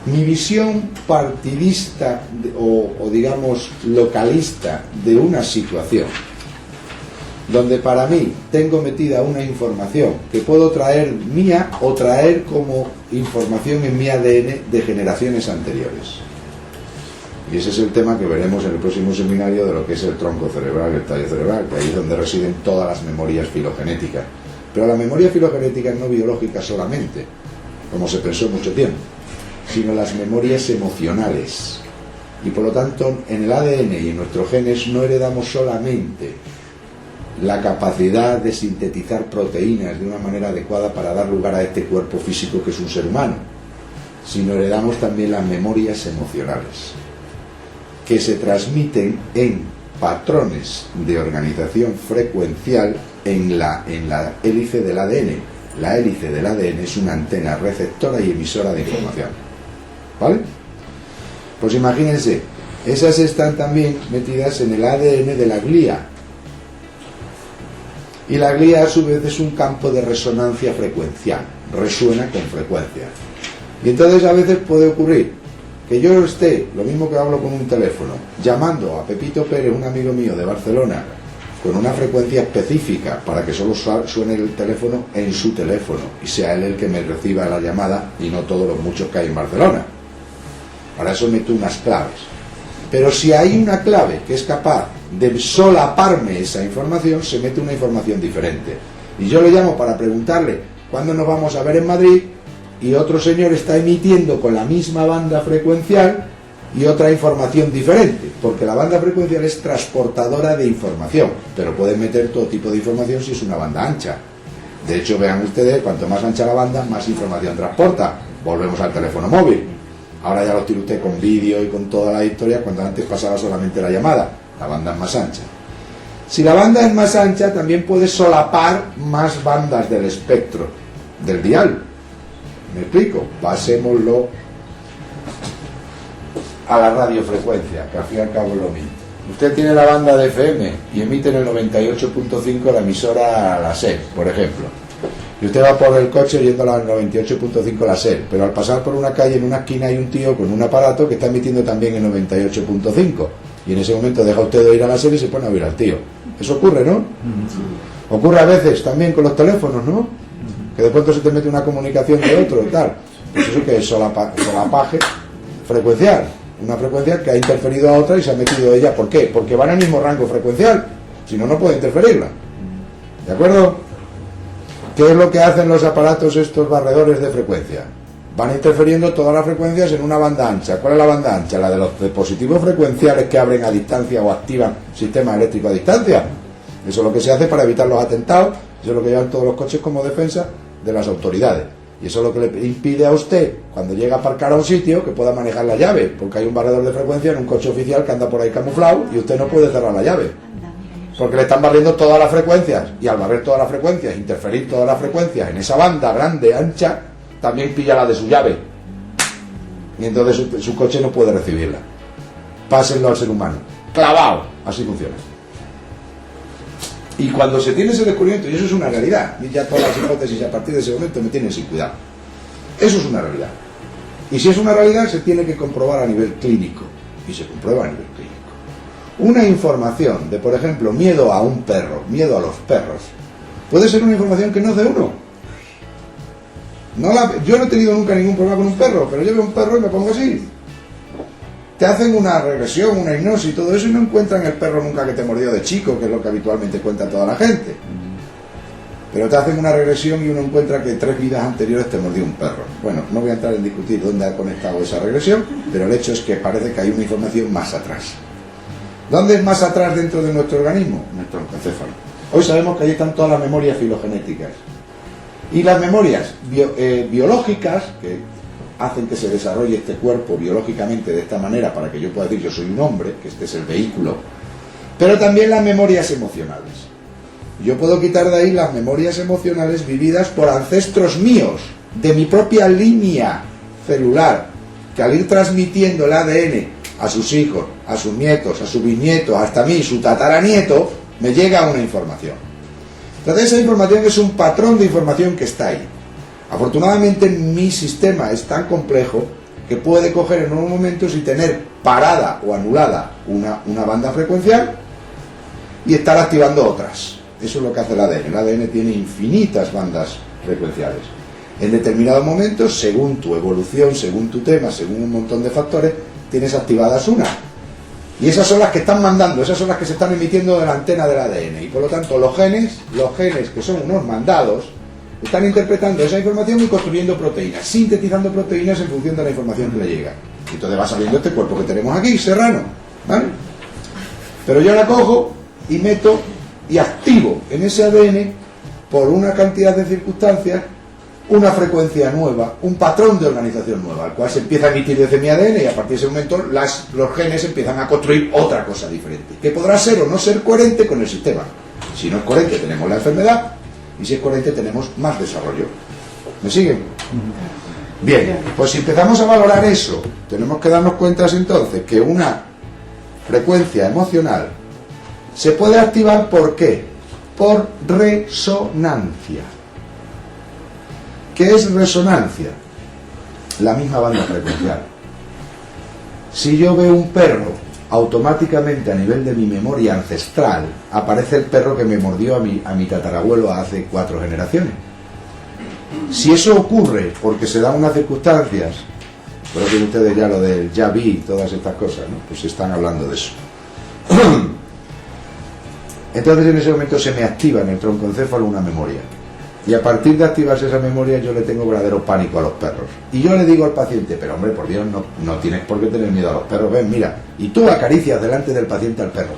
Mi visión partidista o digamos localista de una situación, donde para mí tengo metida una información que puedo traer mía o traer como información en mi ADN de generaciones anteriores. Y ese es el tema que veremos en el próximo seminario de lo que es el tronco cerebral, el tallo cerebral, que ahí es donde residen todas las memorias filogenéticas. Pero la memoria filogenética no biológica solamente, como se pensó mucho tiempo, sino las memorias emocionales. Y por lo tanto, en el ADN y en nuestros genes no heredamos solamente la capacidad de sintetizar proteínas de una manera adecuada para dar lugar a este cuerpo físico que es un ser humano, sino heredamos también las memorias emocionales, que se transmiten en patrones de organización frecuencial en la hélice del ADN. La hélice del ADN es una antena receptora y emisora de información. ¿Vale? Pues imagínense, esas están también metidas en el ADN de la glía. Y la glía a su vez es un campo de resonancia frecuencial, resuena con frecuencia. Y entonces a veces puede ocurrir que yo esté, lo mismo que hablo con un teléfono, llamando a Pepito Pérez, un amigo mío de Barcelona, con una frecuencia específica para que solo suene el teléfono en su teléfono y sea él el que me reciba la llamada y no todos los muchos que hay en Barcelona. Para eso meto unas claves. Pero si hay una clave que es capaz de solaparme esa información, se mete una información diferente. Y yo le llamo para preguntarle cuándo nos vamos a ver en Madrid, y otro señor está emitiendo con la misma banda frecuencial y otra información diferente, porque la banda frecuencial es transportadora de información, pero pueden meter todo tipo de información si es una banda ancha. De hecho, vean ustedes, cuanto más ancha la banda, más información transporta. Volvemos al teléfono móvil. Ahora ya lo tiene usted con vídeo y con toda la historia, cuando antes pasaba solamente la llamada. La banda es más ancha. Si la banda es más ancha, también puede solapar más bandas del espectro del dial. ¿Me explico? Pasémoslo a la radiofrecuencia, que al fin y al cabo es lo mismo. Usted tiene la banda de FM y emite en el 98.5 la emisora La SER, por ejemplo. Y usted va por el coche oyendo la 98.5 La SER, pero al pasar por una calle en una esquina hay un tío con un aparato que está emitiendo también en 98.5. Y en ese momento deja usted de oír a La SER y se pone a oír al tío. Eso ocurre, ¿no? Ocurre a veces también con los teléfonos, ¿no? Que de pronto se te mete una comunicación de otro y tal. Pues eso que es solapaje frecuencial. Una frecuencia que ha interferido a otra y se ha metido ella. ¿Por qué? Porque van al mismo rango frecuencial. Si no, no puede interferirla. ¿De acuerdo? ¿Qué es lo que hacen los aparatos estos barredores de frecuencia? Van interfiriendo todas las frecuencias en una banda ancha. ¿Cuál es la banda ancha? La de los dispositivos frecuenciales que abren a distancia o activan sistemas eléctricos a distancia. Eso es lo que se hace para evitar los atentados. Eso es lo que llevan todos los coches como defensa de las autoridades. Y eso es lo que le impide a usted, cuando llega a aparcar a un sitio, que pueda manejar la llave, porque hay un barredor de frecuencia en un coche oficial que anda por ahí camuflado y usted no puede cerrar la llave, porque le están barriendo todas las frecuencias, y al barrer todas las frecuencias, interferir todas las frecuencias en esa banda grande, ancha, también pilla la de su llave, y entonces su coche no puede recibirla. Pásenlo al ser humano, clavado. Así funciona. Y cuando se tiene ese descubrimiento, y eso es una realidad, y ya todas las hipótesis a partir de ese momento me tienen sin cuidado. Eso es una realidad. Y si es una realidad, se tiene que comprobar a nivel clínico. Y se comprueba a nivel clínico. Una información de, por ejemplo, miedo a un perro, miedo a los perros, puede ser una información que no es de uno. Yo no he tenido nunca ningún problema con un perro, pero yo veo un perro y me pongo así. Te hacen una regresión, una hipnosis y todo eso y no encuentran el perro nunca que te mordió de chico, que es lo que habitualmente cuenta toda la gente. Pero te hacen una regresión y uno encuentra que 3 vidas anteriores te mordió un perro. Bueno, no voy a entrar en discutir dónde ha conectado esa regresión, pero el hecho es que parece que hay una información más atrás. ¿Dónde es más atrás dentro de nuestro organismo? Nuestro encéfalo. Hoy sabemos que ahí están todas las memorias filogenéticas. Y las memorias biológicas, que hacen que se desarrolle este cuerpo biológicamente de esta manera para que yo pueda decir yo soy un hombre, que este es el vehículo, pero también las memorias emocionales. Yo puedo quitar de ahí las memorias emocionales vividas por ancestros míos, de mi propia línea celular, que al ir transmitiendo el ADN a sus hijos, a sus nietos, a sus bisnietos, hasta a mí, su tataranieto, me llega una información. Entonces esa información es un patrón de información que está ahí. Afortunadamente mi sistema es tan complejo que puede coger en unos momentos y tener parada o anulada una banda frecuencial y estar activando otras. Eso es lo que hace el ADN. El ADN tiene infinitas bandas frecuenciales. En determinados momentos, según tu evolución, según tu tema, según un montón de factores, tienes activadas una. Y esas son las que están mandando, esas son las que se están emitiendo de la antena del ADN. Y por lo tanto, los genes que son unos mandados, están interpretando esa información y construyendo proteínas, sintetizando proteínas en función de la información que le llega. Y entonces va saliendo este cuerpo que tenemos aquí, serrano, ¿vale? Pero yo la cojo y meto y activo en ese ADN, por una cantidad de circunstancias, una frecuencia nueva, un patrón de organización nueva, al cual se empieza a emitir desde mi ADN, y a partir de ese momento los genes empiezan a construir otra cosa diferente, que podrá ser o no ser coherente con el sistema. Si no es coherente, tenemos la enfermedad, y si es coherente, tenemos más desarrollo. ¿Me siguen? Bien, pues si empezamos a valorar eso, tenemos que darnos cuenta entonces que una frecuencia emocional se puede activar, ¿por qué? Por resonancia. ¿Qué es resonancia? La misma banda frecuencial. Si yo veo un perro, automáticamente a nivel de mi memoria ancestral aparece el perro que me mordió a mi tatarabuelo hace 4 generaciones. Si eso ocurre porque se dan unas circunstancias, pero que ustedes ya lo del ya vi y todas estas cosas, ¿no? Pues están hablando de eso. Entonces en ese momento se me activa en el troncoencéfalo una memoria. Y a partir de activarse esa memoria yo le tengo verdadero pánico a los perros. Y yo le digo al paciente, pero hombre, por Dios, no tienes por qué tener miedo a los perros. Ven, mira, y tú acaricias delante del paciente al perro.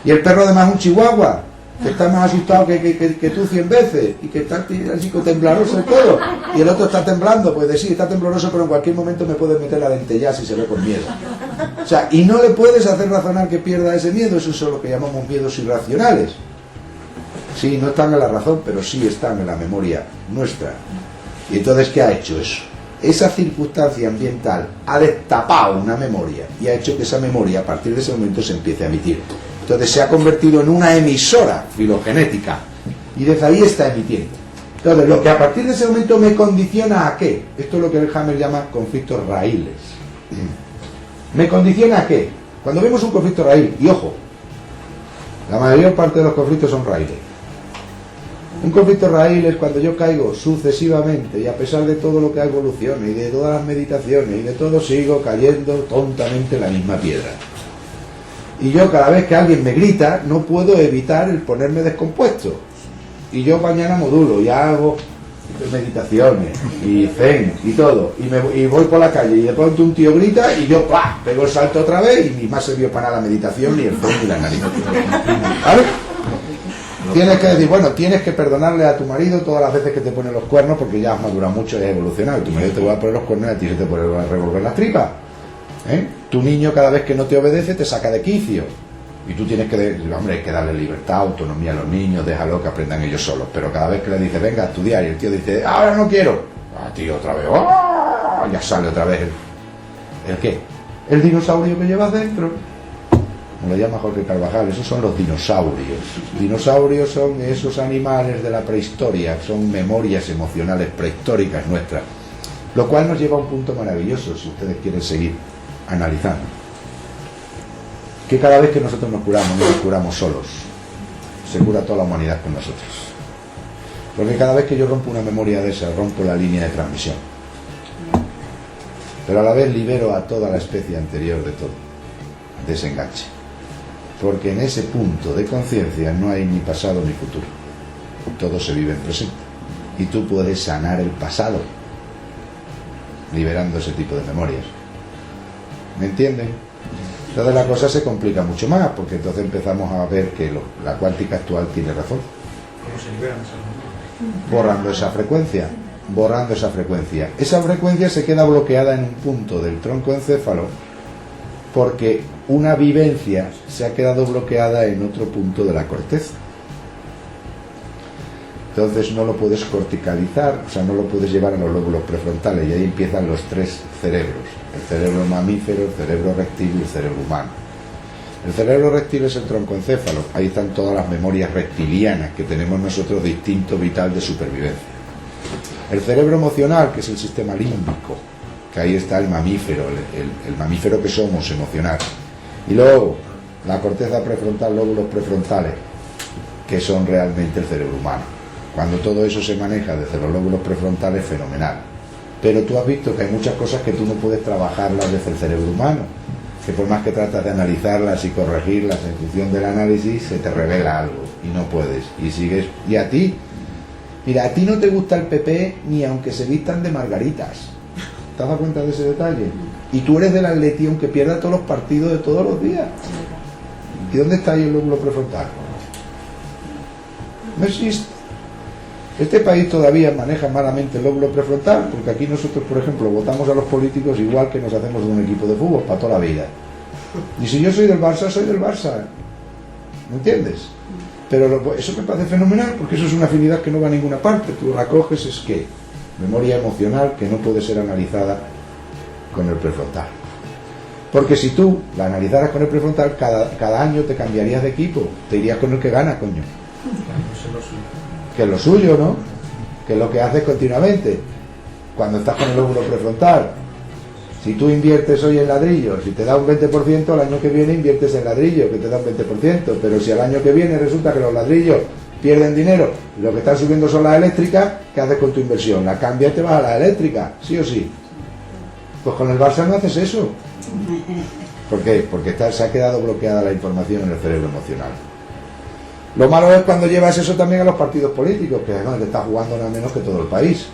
Y el perro además es un chihuahua, que está más asustado que tú 100 veces, y que está así tembloroso y todo. Y el otro está temblando, pues sí, está tembloroso, pero en cualquier momento me puedes meter la dentella si se ve con miedo. O sea, y no le puedes hacer razonar que pierda ese miedo. Eso es lo que llamamos miedos irracionales. Sí, no están en la razón, pero sí están en la memoria nuestra. Y entonces, ¿qué ha hecho eso? Esa circunstancia ambiental ha destapado una memoria y ha hecho que esa memoria a partir de ese momento se empiece a emitir. Entonces se ha convertido en una emisora filogenética y desde ahí está emitiendo. Entonces, lo que a partir de ese momento me condiciona ¿a qué? Esto es lo que el Hammer llama conflictos raíles. ¿Me condiciona a qué? Cuando vemos un conflicto raíl, y ojo, la mayor parte de los conflictos son raíles. Un conflicto raíl es cuando yo caigo sucesivamente y a pesar de todo lo que evoluciona y de todas las meditaciones y de todo sigo cayendo tontamente en la misma piedra. Y yo cada vez que alguien me grita no puedo evitar el ponerme descompuesto. Y yo mañana modulo y hago meditaciones y zen y todo. Y voy por la calle y de pronto un tío grita y yo ¡pah! Pego el salto otra vez y ni más sirvió para nada la meditación ni el zen ni la nariz. ¿Vale? Tienes que decir, bueno, tienes que perdonarle a tu marido todas las veces que te pone los cuernos porque ya has madurado mucho y has evolucionado. Y tu marido te va a poner los cuernos y a ti se te puede revolver las tripas. Tu niño cada vez que no te obedece te saca de quicio. Y tú tienes que decir, hombre, hay que darle libertad, autonomía a los niños, déjalo que aprendan ellos solos. Pero cada vez que le dices, venga a estudiar, y el tío dice, ahora no quiero. Ah, tío, otra vez, ¡oh! Ya sale otra vez ¿el qué? El dinosaurio que llevas dentro. Como lo llama Jorge Carvajal, esos son los dinosaurios. Dinosaurios son esos animales de la prehistoria, son memorias emocionales prehistóricas nuestras. Lo cual nos lleva a un punto maravilloso, si ustedes quieren seguir analizando. Que cada vez que nosotros nos curamos, no nos curamos solos. Se cura toda la humanidad con nosotros. Porque cada vez que yo rompo una memoria de esa, rompo la línea de transmisión. Pero a la vez libero a toda la especie anterior de todo. De ese enganche. Porque en ese punto de conciencia no hay ni pasado ni futuro. Todo se vive en presente. Y tú puedes sanar el pasado liberando ese tipo de memorias. ¿Me entienden? Entonces la cosa se complica mucho más, porque entonces empezamos a ver que la cuántica actual tiene razón. ¿Cómo se liberan esas memorias? Borrando esa frecuencia. Borrando esa frecuencia. Esa frecuencia se queda bloqueada en un punto del troncoencéfalo porque una vivencia se ha quedado bloqueada en otro punto de la corteza. Entonces no lo puedes corticalizar, o sea, no lo puedes llevar a los lóbulos prefrontales, y ahí empiezan los 3 cerebros: el cerebro mamífero, el cerebro reptil y el cerebro humano. El cerebro reptil es el troncoencéfalo, ahí están todas las memorias reptilianas que tenemos nosotros de instinto vital de supervivencia. El cerebro emocional, que es el sistema límbico, que ahí está el mamífero, el mamífero que somos, emocional. Y luego, la corteza prefrontal, lóbulos prefrontales, que son realmente el cerebro humano. Cuando todo eso se maneja desde los lóbulos prefrontales, fenomenal. Pero tú has visto que hay muchas cosas que tú no puedes trabajarlas desde el cerebro humano, que por más que tratas de analizarlas y corregirlas en función del análisis, se te revela algo y no puedes, y sigues. Y a ti, mira, a ti no te gusta el PP ni aunque se vistan de margaritas. ¿Te has dado cuenta de ese detalle? Y tú eres del Atleti aunque pierda todos los partidos de todos los días. ¿Y dónde está ahí el lóbulo prefrontal? No existe. Este país todavía maneja malamente el lóbulo prefrontal, porque aquí nosotros, por ejemplo, votamos a los políticos igual que nos hacemos de un equipo de fútbol para toda la vida. Y si yo soy del Barça, soy del Barça. ¿Me entiendes? Pero eso me parece fenomenal, porque eso es una afinidad que no va a ninguna parte. Tú la coges, es que memoria emocional que no puede ser analizada con el prefrontal. Porque si tú la analizaras con el prefrontal, cada año te cambiarías de equipo, te irías con el que gana, coño. Que es lo suyo, ¿no? Que es lo que haces continuamente cuando estás con el lóbulo prefrontal. Si tú inviertes hoy en ladrillo, si te da un 20%, el año que viene inviertes en ladrillo, que te da un 20%, pero si al año que viene resulta que los ladrillos pierden dinero y lo que están subiendo son las eléctricas, ¿qué haces con tu inversión? La cambias y te vas a la eléctrica, sí o sí. Pues con el Barça no haces eso. ¿Por qué? Porque se ha quedado bloqueada la información en el cerebro emocional. Lo malo es cuando llevas eso también a los partidos políticos, que es donde te estás jugando nada menos que todo el país.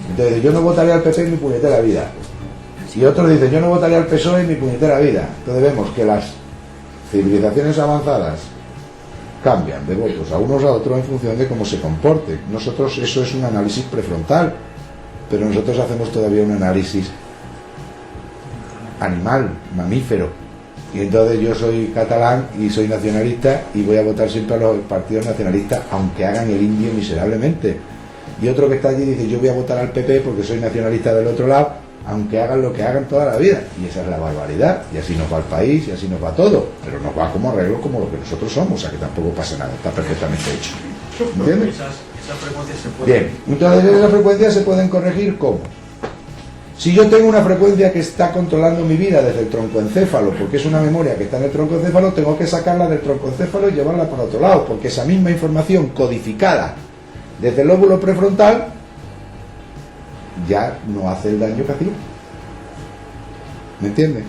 Entonces, yo no votaría al PP en mi puñetera vida. Y otros dicen, yo no votaría al PSOE en mi puñetera vida. Entonces vemos que las civilizaciones avanzadas cambian de votos a unos a otros en función de cómo se comporten. Nosotros, eso es un análisis prefrontal, pero nosotros hacemos todavía un análisis animal, mamífero. Y entonces yo soy catalán y soy nacionalista y voy a votar siempre a los partidos nacionalistas, aunque hagan el indio miserablemente. Y otro que está allí dice, yo voy a votar al PP porque soy nacionalista del otro lado, aunque hagan lo que hagan toda la vida. Y esa es la barbaridad. Y así nos va el país, y así nos va todo. Pero nos va como arreglo como lo que nosotros somos, o sea que tampoco pasa nada, está perfectamente hecho. ¿Entiendes? Esas frecuencias se pueden... Bien, entonces esas frecuencias se pueden corregir ¿cómo? Si yo tengo una frecuencia que está controlando mi vida desde el troncoencéfalo, porque es una memoria que está en el troncoencéfalo, tengo que sacarla del troncoencéfalo y llevarla para otro lado, porque esa misma información codificada desde el lóbulo prefrontal ya no hace el daño que hacía. ¿Me entiende?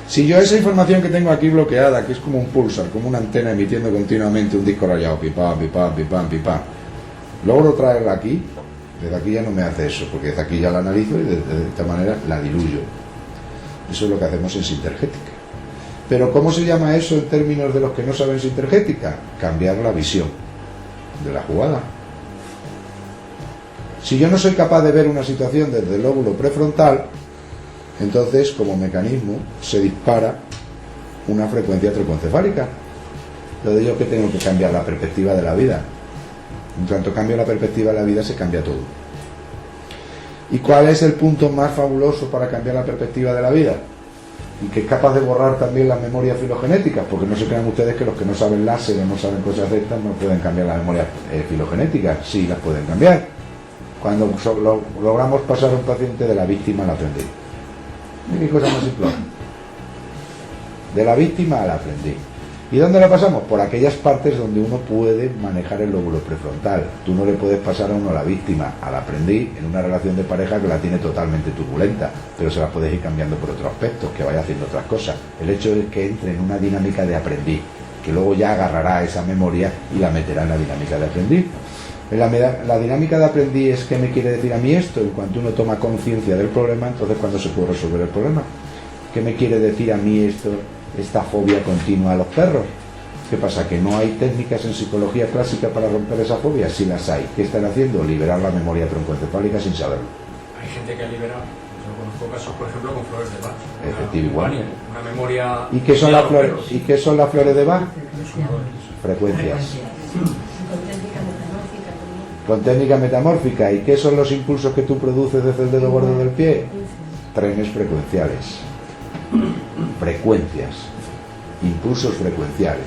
Si yo esa información que tengo aquí bloqueada, que es como un pulsar, como una antena emitiendo continuamente un disco rayado, pipam, pipam, pipam, pipam, logro traerla aquí, desde aquí ya no me hace eso, porque desde aquí ya la analizo y de esta manera la diluyo. Eso es lo que hacemos en sintergética. Pero ¿cómo se llama eso en términos de los que no saben sintergética? Cambiar la visión de la jugada. Si yo no soy capaz de ver una situación desde el lóbulo prefrontal, entonces como mecanismo se dispara una frecuencia trocoencefálica. Lo de ello que tengo que cambiar la perspectiva de la vida. En cuanto cambio la perspectiva de la vida, se cambia todo. ¿Y cuál es el punto más fabuloso para cambiar la perspectiva de la vida? Y que es capaz de borrar también las memorias filogenéticas, porque no se crean ustedes que los que no saben láser o no saben cosas de estas no pueden cambiar las memorias filogenéticas. Sí, las pueden cambiar. Cuando logramos pasar a un paciente de la víctima al aprendiz. ¿Qué cosa más simple? De la víctima al aprendiz. ¿Y dónde lo pasamos? Por aquellas partes donde uno puede manejar el lóbulo prefrontal. Tú no le puedes pasar a uno la víctima al aprendiz en una relación de pareja que la tiene totalmente turbulenta, pero se la puedes ir cambiando por otros aspectos, que vaya haciendo otras cosas. El hecho es que entre en una dinámica de aprendiz, que luego ya agarrará esa memoria y la meterá en la dinámica de aprendiz. La dinámica de aprendiz es ¿qué me quiere decir a mí esto? En cuanto uno toma conciencia del problema, entonces ¿cuándo se puede resolver el problema? ¿Qué me quiere decir a mí esto? Esta fobia continua a los perros. ¿Qué pasa? ¿Que no hay técnicas en psicología clásica para romper esa fobia? Sí las hay. ¿Qué están haciendo? Liberar la memoria troncoencefálica sin saberlo. Hay gente que ha liberado, yo conozco casos, por ejemplo, con flores de Bach. Efectivo, igual. Una memoria... ¿Y qué son las flores? ¿Y qué son las flores de Bach? Frecuencias. Con técnica metamórfica. ¿Y qué son los impulsos que tú produces desde el dedo gordo del pie? Trenes frecuenciales. Frecuencias, impulsos frecuenciales.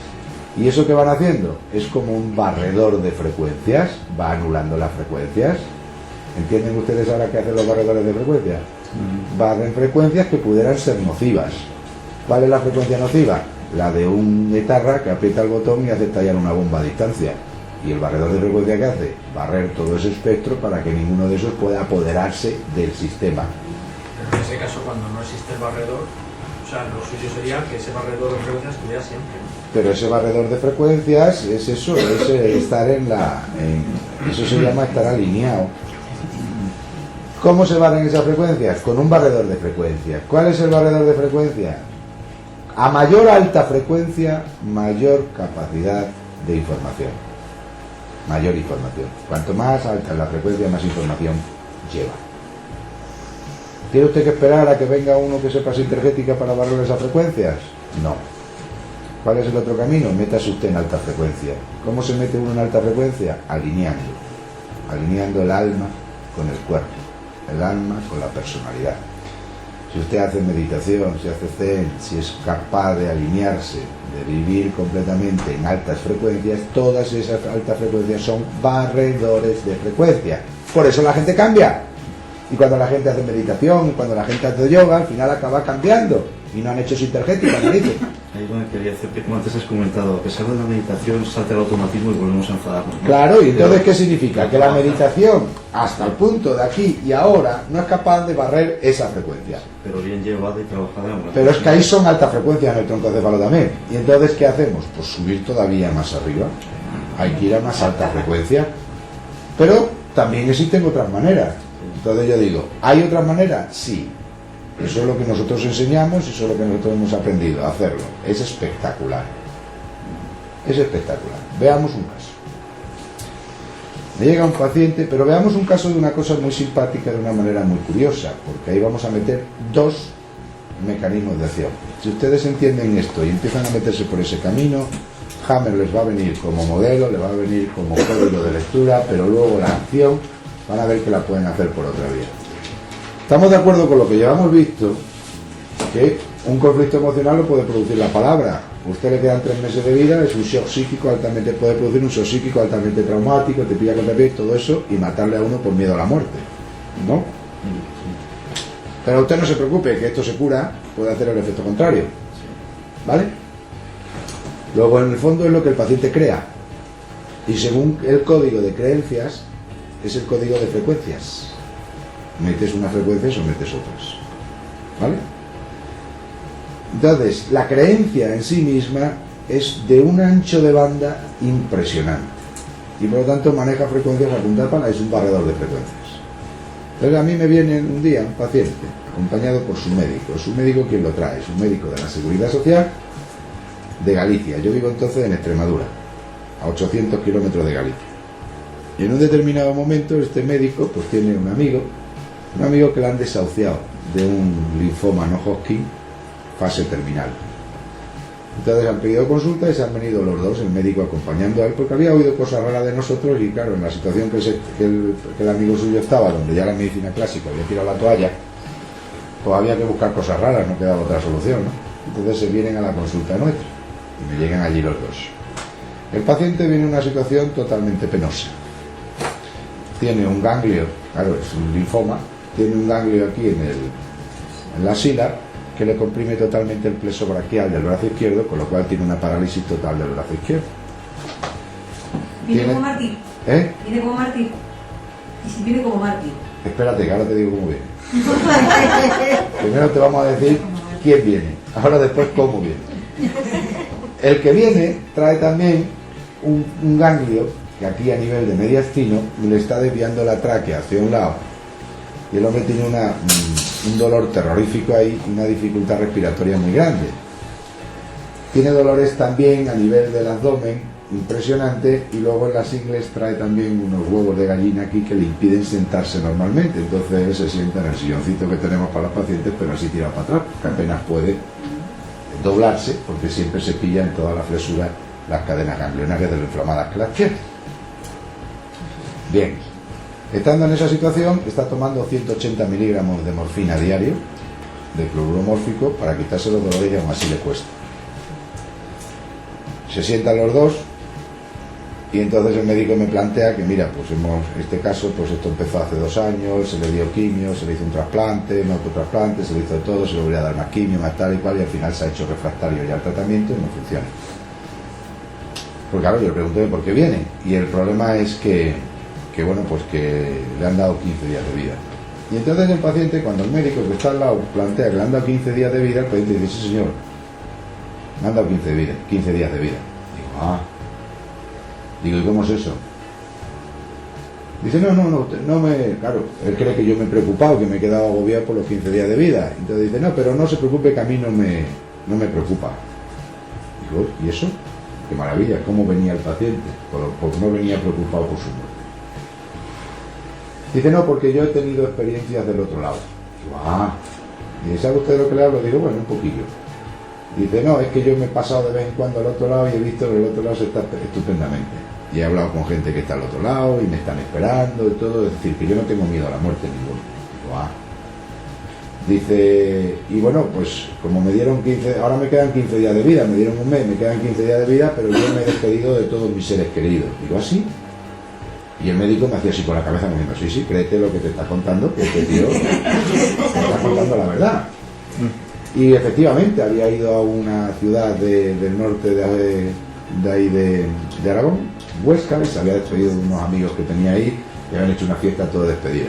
¿Y eso que van haciendo? Es como un barredor de frecuencias, va anulando las frecuencias. ¿Entienden ustedes ahora qué hacen los barredores de frecuencias? barren frecuencias que pudieran ser nocivas. ¿Cuál es la frecuencia nociva? La de un etarra que aprieta el botón y hace estallar una bomba a distancia. Y el barredor de frecuencia que hace, barrer todo ese espectro para que ninguno de esos pueda apoderarse del sistema. Pero en ese caso, cuando no existe el barredor, o sea, lo suyo sería que ese barredor de frecuencias estuviera siempre. Pero ese barredor de frecuencias es eso, es estar eso se llama estar alineado. ¿Cómo se barren esas frecuencias? Con un barredor de frecuencias. ¿Cuál es el barredor de frecuencia? A mayor alta frecuencia, mayor capacidad de información. Mayor información. Cuanto más alta la frecuencia, más información lleva. ¿Tiene usted que esperar a que venga uno que sepa sintergética para barrer esas frecuencias? No. ¿Cuál es el otro camino? Métase usted en alta frecuencia. ¿Cómo se mete uno en alta frecuencia? Alineando. Alineando el alma con el cuerpo. El alma con la personalidad. Si usted hace meditación, si hace zen, si es capaz de alinearse, de vivir completamente en altas frecuencias, todas esas altas frecuencias son barredores de frecuencia. Por eso la gente cambia. Y cuando la gente hace meditación, cuando la gente hace yoga, al final acaba cambiando. Y no han hecho sintergética, me dice. Ahí donde quería hacerte, como antes has comentado, a pesar de la meditación salta el automatismo y volvemos a enfadarnos, ¿no? Claro, y entonces ¿qué significa? Que la meditación, hasta el punto de aquí y ahora, no es capaz de barrer esa frecuencia. Pero bien llevada y trabajada. Pero es que ahí son altas frecuencias en el troncocéfalo también. Y entonces, ¿qué hacemos? Pues subir todavía más arriba. Hay que ir a más alta frecuencia. Pero también existen otras maneras. Entonces yo digo, ¿hay otras maneras? Sí. Eso es lo que nosotros enseñamos y eso es lo que nosotros hemos aprendido a hacerlo. Es espectacular. Es espectacular. Veamos un caso. Me llega un paciente, pero veamos un caso de una cosa muy simpática de una manera muy curiosa, porque ahí vamos a meter dos mecanismos de acción. Si ustedes entienden esto y empiezan a meterse por ese camino, Hammer les va a venir como modelo, les va a venir como código de lectura, pero luego la acción van a ver que la pueden hacer por otra vía. Estamos de acuerdo con lo que llevamos visto, que un conflicto emocional lo puede producir la palabra. A usted le quedan 3 meses de vida, es un shock psíquico altamente, puede producir un shock psíquico altamente traumático, te pilla con bebé, todo eso, y matarle a uno por miedo a la muerte, ¿no? Pero usted no se preocupe, que esto se cura, puede hacer el efecto contrario, ¿vale? Luego, en el fondo, es lo que el paciente crea, y según el código de creencias, es el código de frecuencias. Metes unas frecuencias o metes otras, ¿vale? Entonces, la creencia en sí misma es de un ancho de banda impresionante y por lo tanto maneja frecuencias a punta pala, es un barredor de frecuencias. Entonces a mí me viene un día un paciente acompañado por su médico ¿quién lo trae? Es un médico de la Seguridad Social de Galicia. Yo vivo entonces en Extremadura, a 800 kilómetros de Galicia, y en un determinado momento este médico pues tiene un amigo que le han desahuciado de un linfoma no Hodgkin fase terminal. Entonces han pedido consulta y se han venido los dos, el médico acompañando a él, porque había oído cosas raras de nosotros y claro, en la situación que el amigo suyo estaba, donde ya la medicina clásica había tirado la toalla, pues había que buscar cosas raras, no quedaba otra solución, ¿no? Entonces se vienen a la consulta nuestra y me llegan allí los dos. El paciente viene en una situación totalmente penosa. Tiene un ganglio, claro, es un linfoma, tiene un ganglio aquí en la axila que le comprime totalmente el plexo braquial del brazo izquierdo, con lo cual tiene una parálisis total del brazo izquierdo. Viene como mártir. ¿Eh? Viene como mártir. Y si viene como mártir. Espérate, que ahora te digo cómo viene. Primero te vamos a decir quién viene, ahora después cómo viene. El que viene trae también un ganglio que aquí a nivel de mediastino le está desviando la tráquea hacia un lado y el hombre tiene un dolor terrorífico ahí y una dificultad respiratoria muy grande. Tiene dolores también a nivel del abdomen impresionante y luego en las ingles trae también unos huevos de gallina aquí que le impiden sentarse normalmente, entonces él se sienta en el silloncito que tenemos para los pacientes pero así tira para atrás, que apenas puede doblarse porque siempre se pilla en toda la flexura las cadenas ganglionarias de lo inflamadas que las tiene. Bien, estando en esa situación está tomando 180 miligramos de morfina diario de cloruro mórfico para quitarse los dolores y aún así le cuesta. Se sientan los dos Y entonces el médico me plantea que mira, pues este caso, pues esto empezó hace 2 años, se le dio quimio, se le hizo un trasplante, un autotrasplante, se le hizo de todo, se le volvió a dar más quimio, más tal y cual, y al final se ha hecho refractario ya al tratamiento y no funciona. Pues claro, yo le pregunté por qué viene, y el problema es que bueno, pues que le han dado 15 días de vida. Y entonces el paciente, cuando el médico que está al lado plantea que le han dado 15 días de vida, el paciente dice, sí señor, me han dado 15 días de vida. Digo, ¿y cómo es eso? Dice, no me... Claro, él cree que yo me he preocupado, que me he quedado agobiado por los 15 días de vida. Entonces dice, no, pero no se preocupe, que a mí no me preocupa. Digo, ¿y eso? Qué maravilla, ¿cómo venía el paciente? Porque no venía preocupado por su muerte. Dice, no, porque yo he tenido experiencias del otro lado. Digo, ¿y sabe usted de lo que le hablo? Digo, bueno, un poquillo. Dice, no, es que yo me he pasado de vez en cuando al otro lado y he visto que el otro lado se está estupendamente. Y he hablado con gente que está al otro lado y me están esperando y todo. Es decir, que yo no tengo miedo a la muerte ninguno. Digo, Dice, y bueno, pues como me dieron 15, ahora me quedan 15 días de vida, me dieron un mes, me quedan 15 días de vida, pero yo me he despedido de todos mis seres queridos. Digo, ¿así? Y el médico me hacía así con la cabeza, me dijo, sí, créete lo que te está contando, que este tío te está contando la verdad. Y efectivamente había ido a una ciudad del norte de Aragón, Huesca, y se había despedido de unos amigos que tenía ahí y habían hecho una fiesta toda despedida.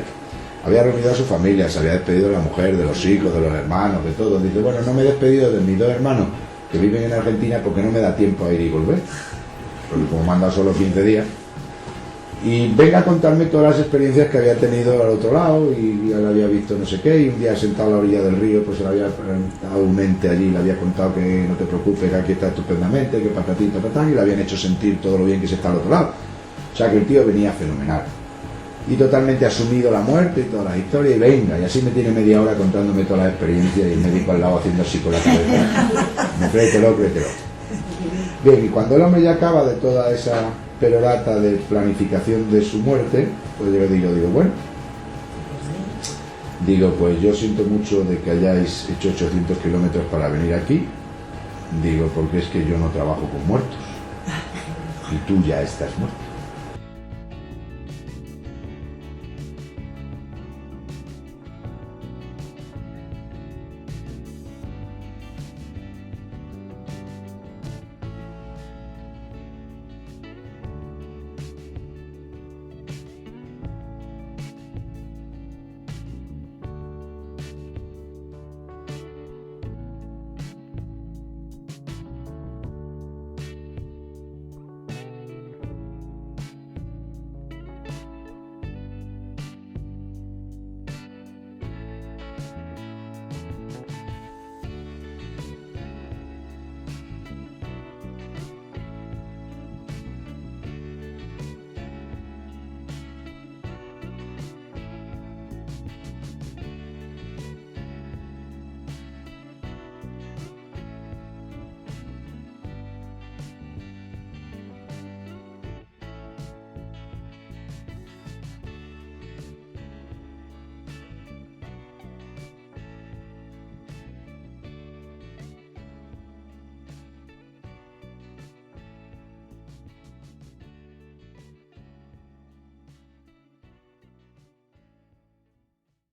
Había reunido a su familia, se había despedido de la mujer, de los hijos, de los hermanos, de todos. Dice, bueno, no me he despedido de mis 2 hermanos que viven en Argentina porque no me da tiempo a ir y volver, porque como me han dado solo 15 días. Y venga a contarme todas las experiencias que había tenido al otro lado, y ya le había visto no sé qué, y un día sentado a la orilla del río, pues se le había presentado un ente allí, le había contado que no te preocupes, que aquí está estupendamente, que patatín, patatán, y le habían hecho sentir todo lo bien que se está al otro lado. O sea que el tío venía fenomenal. Y totalmente asumido la muerte y todas las historias, y venga, y así me tiene media hora contándome todas las experiencias, y el médico al lado haciendo así con la cabeza. No, créetelo. Bien, y cuando el hombre ya acaba de toda esa perorata de planificación de su muerte, pues yo le digo, bueno, pues yo siento mucho de que hayáis hecho 800 kilómetros para venir aquí, digo, porque es que yo no trabajo con muertos, y tú ya estás muerto.